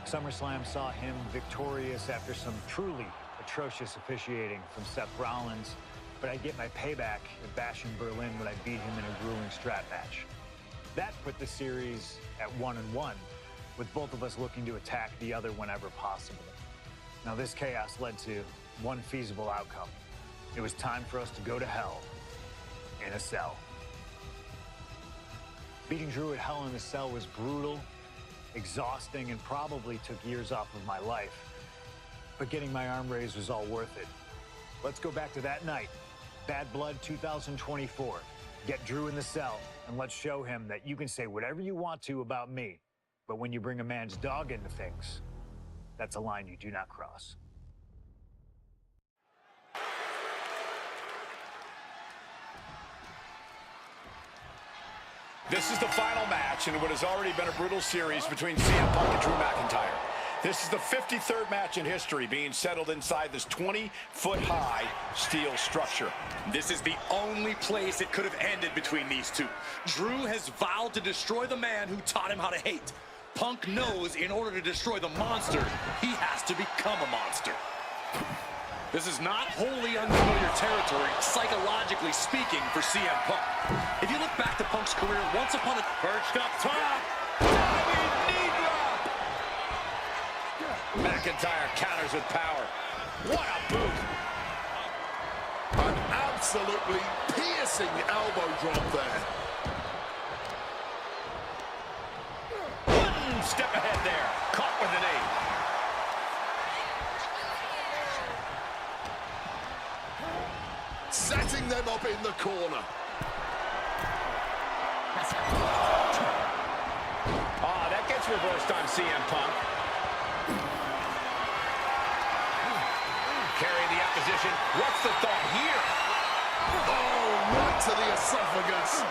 SummerSlam saw him victorious after some truly atrocious officiating from Seth Rollins, but I'd get my payback at Bash in Berlin when I beat him in a grueling strap match. That put the series at 1-1, with both of us looking to attack the other whenever possible. Now this chaos led to one feasible outcome. It was time for us to go to hell in a cell. Beating Drew at Hell in a Cell was brutal, exhausting, and probably took years off of my life. But getting my arm raised was all worth it. Let's go back to that night. Bad Blood 2024. Get Drew in the cell, and let's show him that you can say whatever you want to about me, but when you bring a man's dog into things, that's a line you do not cross. This is the final match in what has already been a brutal series between CM Punk and Drew McIntyre. This is the 53rd match in history being settled inside this 20-foot-high steel structure. This is the only place it could have ended between these two. Drew has vowed to destroy the man who taught him how to hate. Punk knows in order to destroy the monster, he has to become a monster. This is not wholly unfamiliar territory, psychologically speaking, for CM Punk. If you look back to Punk's career, once upon a perched up top, diving knee drop. McIntyre counters with power. What a boot. An absolutely piercing elbow drop there. One step ahead there. Caught with an knee. Setting them up in the corner. Ah, that gets reversed on CM Punk. Carrying the opposition. What's the thought here? Oh, right to the esophagus.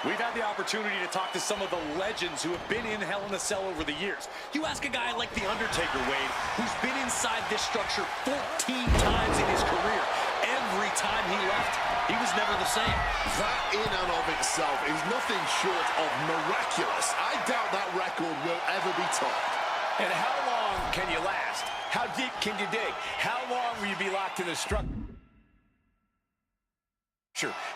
We've had the opportunity to talk to some of the legends who have been in Hell in a Cell over the years. You ask a guy like The Undertaker, Wade, who's been inside this structure 14 times in his career. Every time he left, he was never the same. That in and of itself is nothing short of miraculous. I doubt that record will ever be topped. And how long can you last? How deep can you dig? How long will you be locked in the structure?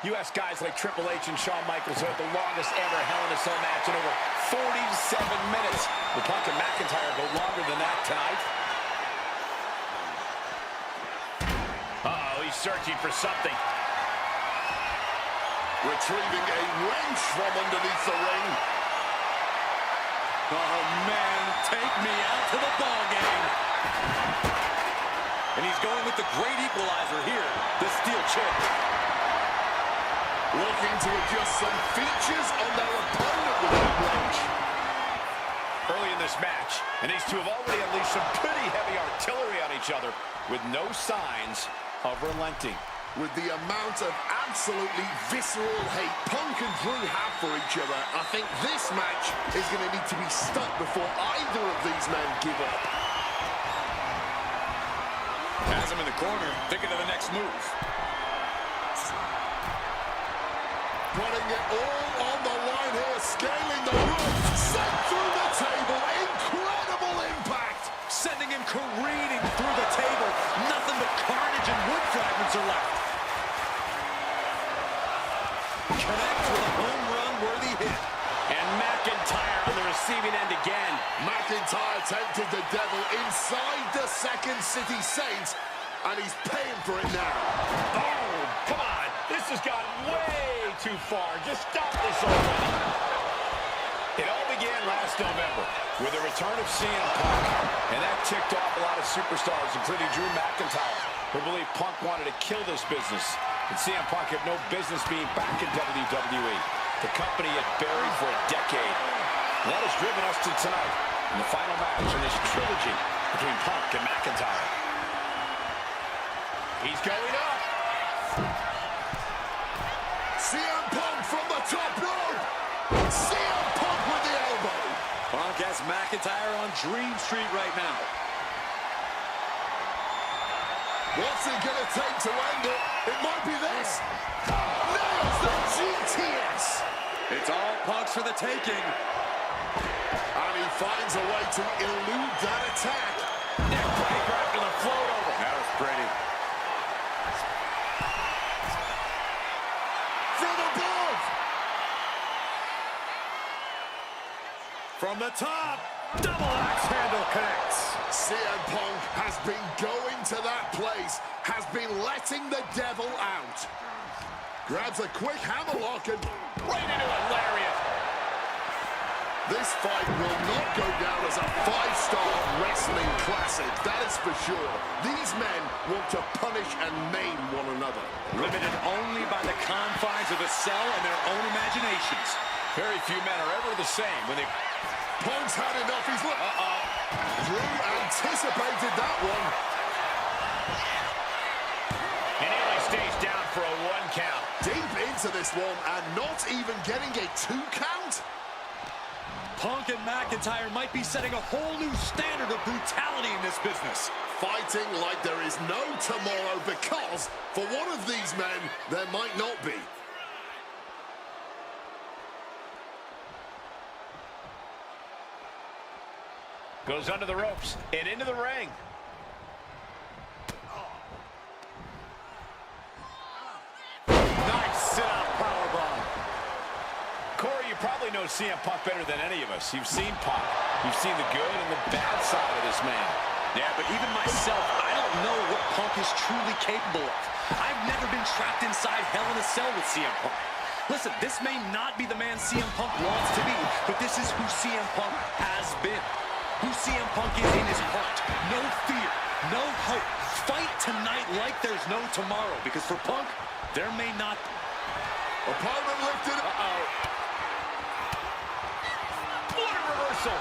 You ask guys like Triple H and Shawn Michaels who had the longest ever Hell in a Cell match in over 47 minutes. The Punk and McIntyre go longer than that tonight. Uh-oh, he's searching for something. Retrieving a wrench from underneath the ring. Oh, man, take me out to the ball game. And he's going with the great equalizer here, the steel chair. Looking to adjust some features on their opponent with that wrench. Early in this match, and these two have already unleashed some pretty heavy artillery on each other with no signs of relenting. With the amount of absolutely visceral hate Punk and Drew have for each other, I think this match is going to need to be stopped before either of these men give up. Has him in the corner, thinking of the next move. Putting it all on the line here, scaling the roof, sent through the table, incredible impact. Sending him careening through the table. Nothing but carnage and wood fragments are left. Connects with a home run-worthy hit. And McIntyre on the receiving end again. McIntyre tempted the devil inside the Second City Saints, and he's paying for it now. Oh, come on. This has gone way too far. Just stop this already. It all began last November with the return of CM Punk, and that ticked off a lot of superstars, including Drew McIntyre, who believed Punk wanted to kill this business, and CM Punk had no business being back in WWE. The company had buried for a decade. And that has driven us to tonight in the final match in this trilogy between Punk and McIntyre. He's going up. CM Punk from the top rope. CM Punk with the elbow. Punk has McIntyre on Dream Street right now. What's it going to take to end it? It might be this. Nails the GTS. It's all Punk's for the taking. And he finds a way to elude that attack. Neckbreaker after the float over. That was pretty. From above. From the top, double axe handle connects. CM Punk has been going to that place, has been letting the devil out. Grabs a quick hammerlock and Right into a lariat. this fight will not go down as a 5-star wrestling classic, that is for sure. These men want to punish and maim one another. Limited only by the confines of the cell and their own imaginations. Very few men are ever the same when they... Punk's had enough, he's look. Drew anticipated that one. And he only stays down for a 1 count. Deep into this one and not even getting a 2 count. Punk and McIntyre might be setting a whole new standard of brutality in this business. Fighting like there is no tomorrow because, for one of these men, there might not be. Goes under the ropes and into the ring. Nice sit-out powerbomb. Corey, you probably know CM Punk better than any of us. You've seen Punk. You've seen the good and the bad side of this man. Yeah, but even myself, I don't know what Punk is truly capable of. I've never been trapped inside Hell in a Cell with CM Punk. Listen, this may not be the man CM Punk wants to be, but this is who CM Punk has been. Who CM Punk is in his heart. No fear, no hope. Fight tonight like there's no tomorrow, because for Punk, there may not be. Opponent lifted. Uh-oh. What a reversal.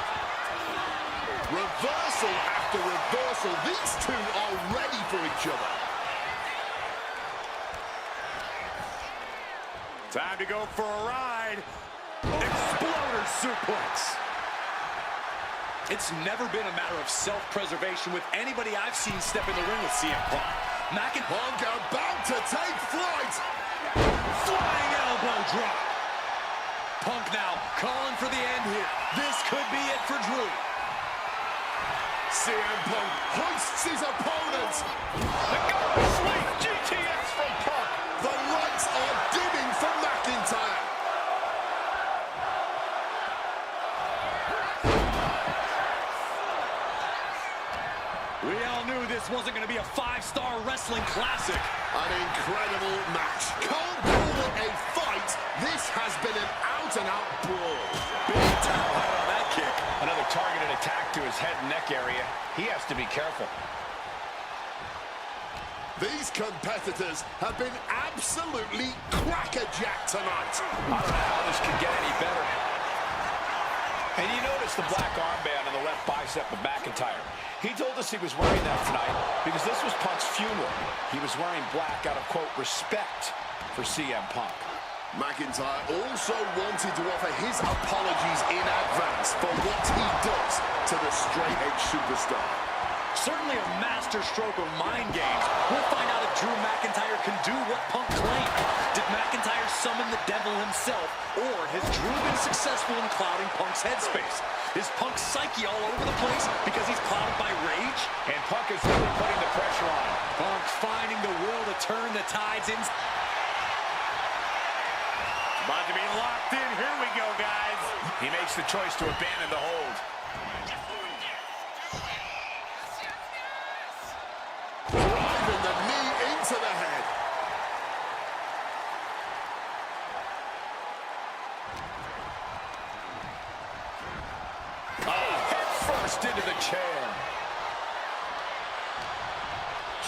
Reversal after reversal. These two are ready for each other. Time to go for a ride. Exploder suplex. It's never been a matter of self-preservation with anybody I've seen step in the ring with CM Punk. Punk about to take flight. Flying elbow drop. Punk now calling for the end here. This could be it for Drew. CM Punk hoists his opponent. The Golden Sweep GTS from Punk. The lights are dimming for McIntyre. We all knew this wasn't going to be a 5-star wrestling classic. An incredible match. Can't call it a fight. This has been an out-and-out brawl. Big tap out on that kick. Another targeted attack to his head and neck area. He has to be careful. These competitors have been absolutely crackerjacked tonight. I don't know how this could get any better. And you notice the black armband on the left bicep of McIntyre. He told us he was wearing that tonight because this was Punk's funeral. He was wearing black out of, quote, respect for CM Punk. McIntyre also wanted to offer his apologies in advance for what he does to the straight-edge superstar. Certainly a master stroke of mind games. We'll find out if Drew McIntyre can do what Punk claimed. Did McIntyre summon the devil himself, or has Drew been successful in clouding Punk's headspace? Is Punk's psyche all over the place because he's clouded by rage? And Punk is really putting the pressure on. Punk finding the will to turn the tides in. About to be locked in. Here we go, guys. He makes the choice to abandon the hold. Driving the knee into the head. Head first into the chair.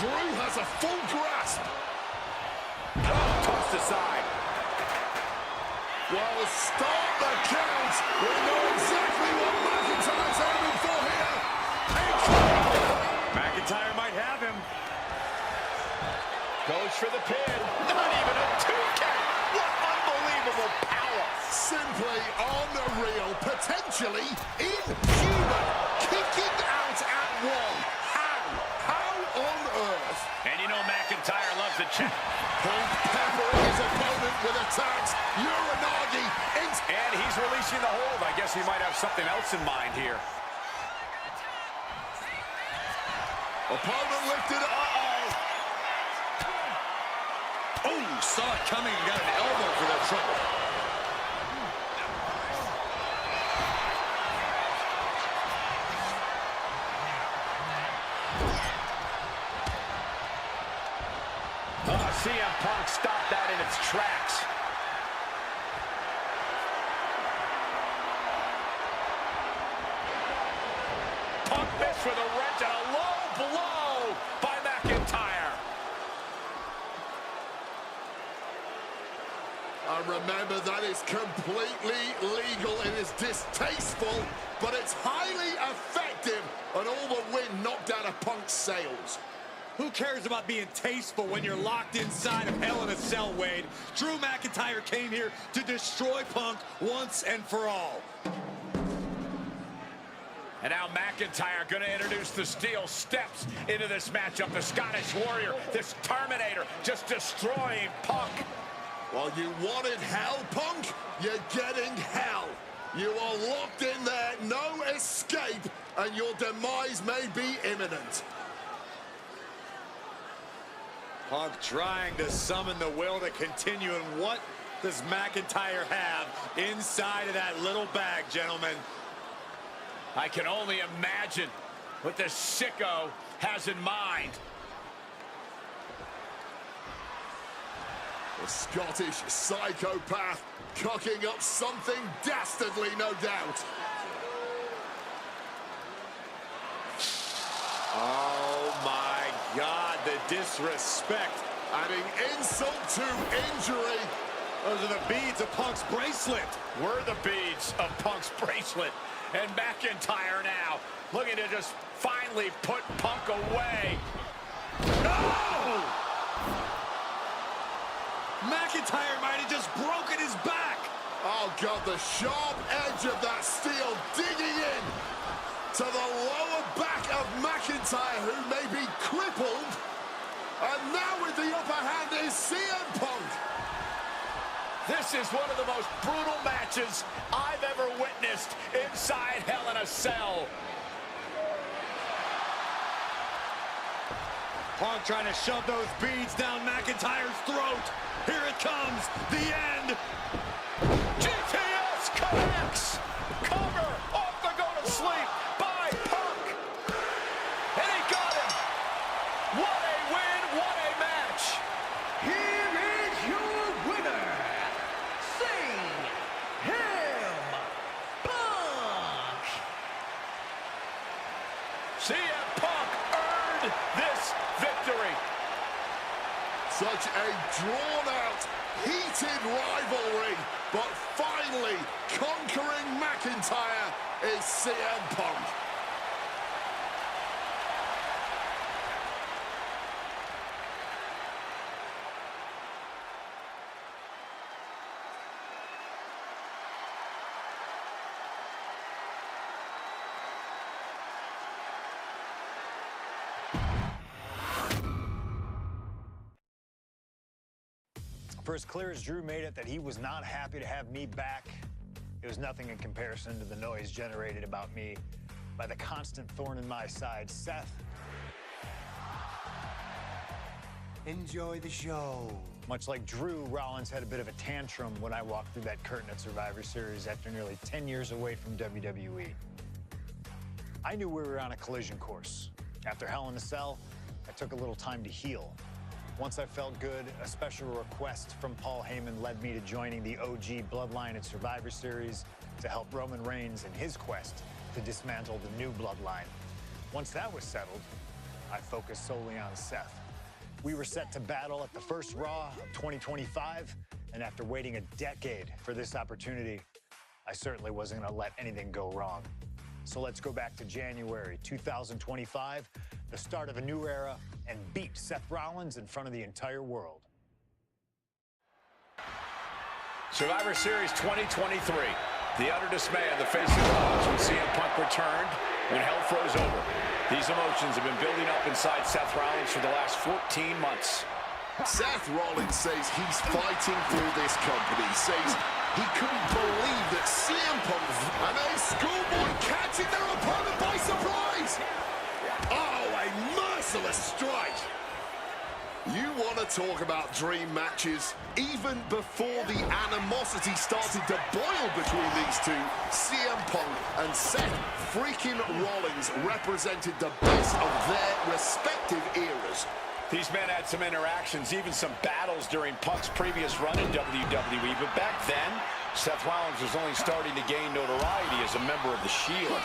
Drew has a full grasp. Tossed aside. Well, start the count. We know exactly what McIntyre's aiming for here. Incredible. McIntyre might have him. Goes for the pin. Not even a 2 count. What unbelievable power. Simply unreal. Potentially inhuman. Kicking out at one. How on earth? And you know McIntyre loves a check. Punk peppering his opponent with attacks. Uranagi. And he's releasing the hold. I guess he might have something else in mind here. Opponent lifted. Oh, saw it coming and got an elbow for that trouble. CM Punk stopped that in its tracks. Punk missed with a wrench and a low blow by McIntyre. And remember, that is completely legal. It is distasteful, but it's highly effective. And all the wind knocked out of Punk's sails. Who cares about being tasteful when you're locked inside of Hell in a Cell, Wade? Drew McIntyre came here to destroy Punk once and for all. And now McIntyre going to introduce the steel steps into this matchup. The Scottish Warrior, this Terminator, just destroying Punk. Well, you wanted hell, Punk? You're getting hell. You are locked in there, no escape, and your demise may be imminent. Punk trying to summon the will to continue, and what does McIntyre have inside of that little bag, gentlemen? I can only imagine what the sicko has in mind. The Scottish psychopath cocking up something dastardly, no doubt. Oh my God, the disrespect. Adding insult to injury. Those are the beads of Punk's bracelet. Were the beads of Punk's bracelet. And McIntyre now looking to just finally put Punk away. No! McIntyre might have just broken his back. Oh, God, the sharp edge of that steel digging in to the lower back of McIntyre, who may be crippled. And now with the upper hand is CM Punk. This is one of the most brutal matches I've ever witnessed inside Hell in a Cell. Punk trying to shove those beads down McIntyre's throat. Here it comes, the end. GTS connects. Cover off the go to sleep by Punk. And he got him. What a win, what a match. Here is your winner, CM Punk. CM Punk earned this victory. Such a drawn-out, heated rivalry, but finally conquering McIntyre is CM Punk. For as clear as Drew made it that he was not happy to have me back, it was nothing in comparison to the noise generated about me by the constant thorn in my side, Seth. Enjoy the show. Much like Drew, Rollins had a bit of a tantrum when I walked through that curtain at Survivor Series after nearly 10 years away from WWE. I knew we were on a collision course. After Hell in a Cell, I took a little time to heal. Once I felt good, a special request from Paul Heyman led me to joining the OG Bloodline at Survivor Series to help Roman Reigns in his quest to dismantle the new Bloodline. Once that was settled, I focused solely on Seth. We were set to battle at the first Raw of 2025, and after waiting a decade for this opportunity, I certainly wasn't going to let anything go wrong. So let's go back to January 2025, the start of a new era, and beat Seth Rollins in front of the entire world. Survivor Series 2023. The utter dismay on the face of Rollins when CM Punk returned, when hell froze over. These emotions have been building up inside Seth Rollins for the last 14 months. Seth Rollins says he's fighting for this company, says he couldn't believe that CM Punk and a schoolboy catching their opponent by surprise. Oh, a merciless strike. You want to talk about dream matches? Even before the animosity started to boil between these two, CM Punk and Seth freaking Rollins represented the best of their respective eras. These men had some interactions, even some battles during Punk's previous run in WWE, but back then, Seth Rollins was only starting to gain notoriety as a member of the Shield.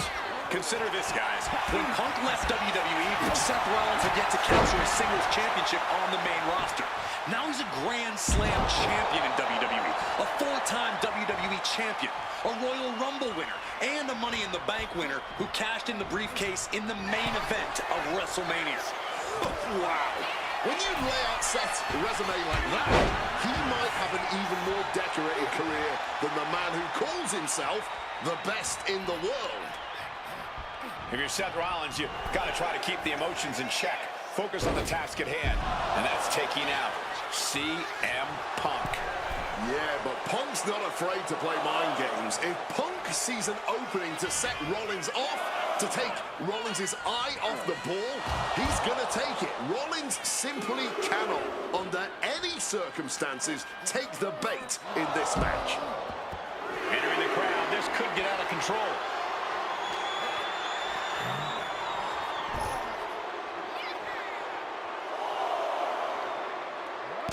Consider this, guys. When Punk left WWE, Seth Rollins had yet to capture a singles championship on the main roster. Now he's a Grand Slam champion in WWE, a four-time WWE champion, a Royal Rumble winner, and a Money in the Bank winner who cashed in the briefcase in the main event of WrestleMania. Wow. When you lay out Seth's resume like that, he might have an even more decorated career than the man who calls himself the best in the world. If you're Seth Rollins, you got to try to keep the emotions in check. Focus on the task at hand, and that's taking out CM Punk. Yeah, but Punk's not afraid to play mind games. If Punk sees an opening to set Rollins off, to take Rollins' eye off the ball, he's going to take it. Rollins simply cannot, under any circumstances, take the bait in this match. Entering the crowd, this could get out of control.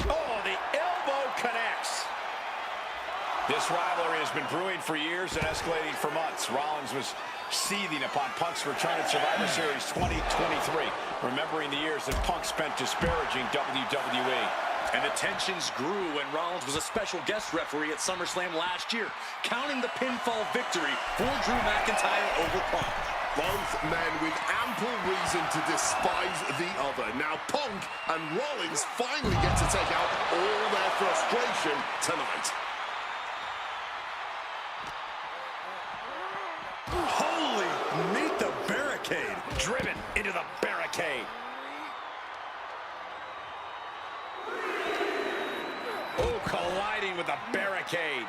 Oh, the elbow connects. This rivalry has been brewing for years and escalating for months. Rollins was seething upon Punk's return at Survivor Series 2023, remembering the years that Punk spent disparaging WWE. And the tensions grew when Rollins was a special guest referee at SummerSlam last year, counting the pinfall victory for Drew McIntyre over Punk. Both men with ample reason to despise the other. Now Punk and Rollins finally get to take out all their frustration tonight. Holy, meet the barricade. Driven into the barricade. Oh, colliding with the barricade.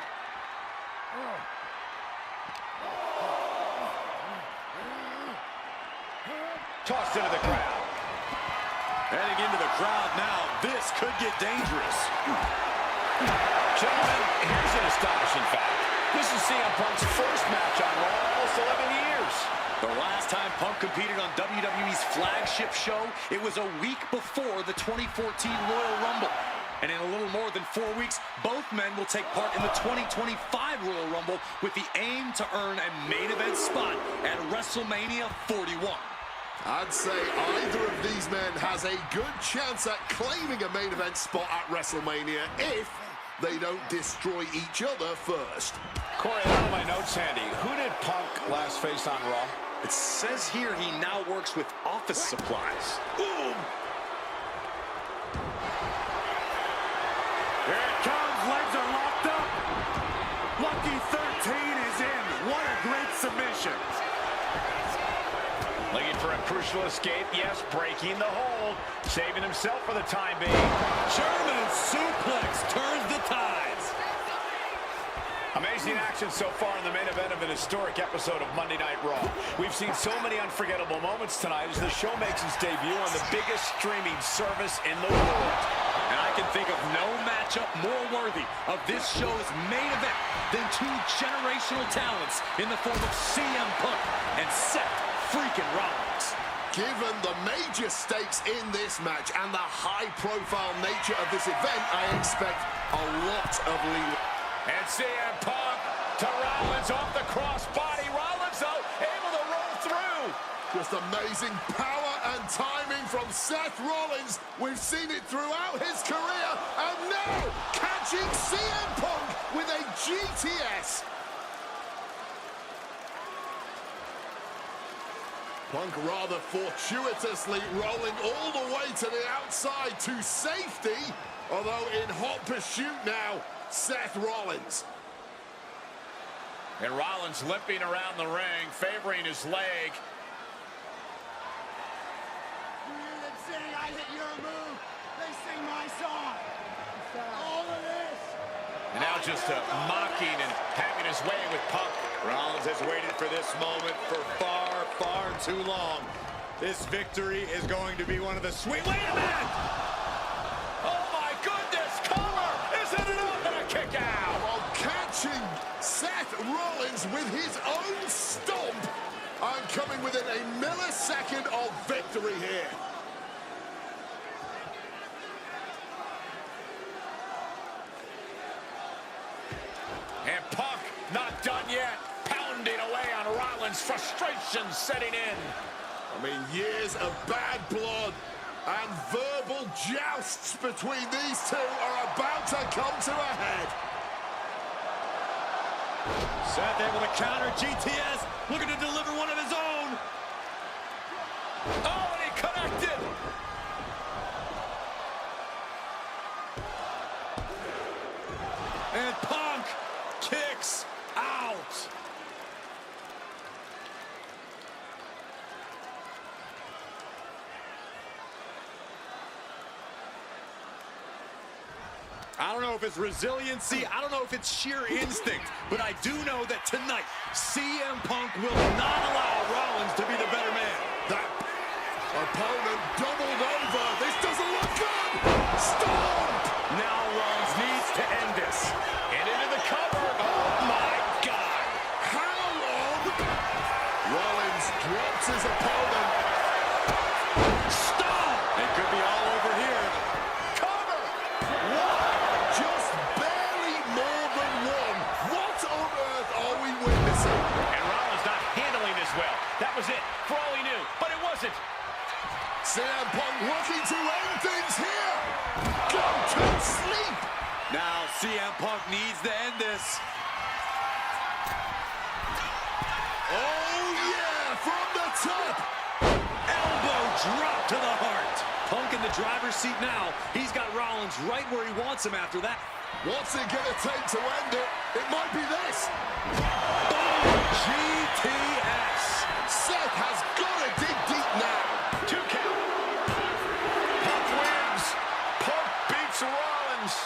Tossed into the crowd. Heading into the crowd now. This could get dangerous. Gentlemen, here's an astonishing fact. This is CM Punk's first match on Raw in almost 11 years. The last time Punk competed on WWE's flagship show, it was a week before the 2014 Royal Rumble. And in a little more than 4 weeks, both men will take part in the 2025 Royal Rumble with the aim to earn a main event spot at WrestleMania 41. I'd say either of these men has a good chance at claiming a main event spot at WrestleMania if they don't destroy each other first. Corey, I have my notes handy. Who did Punk last face on Raw? It says here he now works with office supplies. Boom. Here it comes. Legs are locked up. Lucky 13 is in. What a great submission. Looking for a crucial escape. Yes, breaking the hold. Saving himself for the time being. German suplex turns the tides. Amazing action so far in the main event of an historic episode of Monday Night Raw. We've seen so many unforgettable moments tonight as the show makes its debut on the biggest streaming service in the world. And I can think of no matchup more worthy of this show's main event than two generational talents in the form of CM Punk and Seth freaking Rollins. Given the major stakes in this match and the high-profile nature of this event, I expect a lot of leeway. And CM Punk to Rollins off the crossbody. Rollins, though, able to roll through. Just amazing power and timing from Seth Rollins. We've seen it throughout his career. And now, catching CM Punk with a GTS. Punk rather fortuitously rolling all the way to the outside to safety. Although in hot pursuit now, Seth Rollins. And Rollins limping around the ring, favoring his leg. Them saying I hit your move, they sing my song. All of this. And now just mocking and having his way with Punk. Rollins has waited for this moment for far, far too long. This victory is going to be one of the sweet... Wait a minute! Oh my goodness, cover! Isn't it up and a kick out? While catching Seth Rollins with his own stomp and coming within a millisecond of victory here. And Punk not done yet, pounding away on Rollins, frustration setting in. I mean, years of bad blood and verbal jousts between these two are about to come to a head. Seth able to counter GTS, looking to deliver one of his own. Oh, and he connected. And Punk kicks out. I don't know if it's resiliency, I don't know if it's sheer instinct, but I do know that tonight, CM Punk will not allow Rollins to be the better man. That opponent doubled over. This doesn't look good. Stomp! Now Rollins needs to end this. And into the cover. Oh, my God. How long? Rollins drops his opponent. Stop! It could be all over here. Cover! What? Just barely more than one. What on earth are we witnessing? And Rollins not handling this well. That was it, for all he knew. But it wasn't. CM Punk looking to end things here. Go to sleep. Now CM Punk needs to end this. Oh, yeah, from the top. Elbow drop to the heart. Punk in the driver's seat now. He's got Rollins right where he wants him after that. What's it going to take to end it? It might be this. GTS. Seth has got to dig deep now. 2 count. Punk wins. Punk beats Rollins.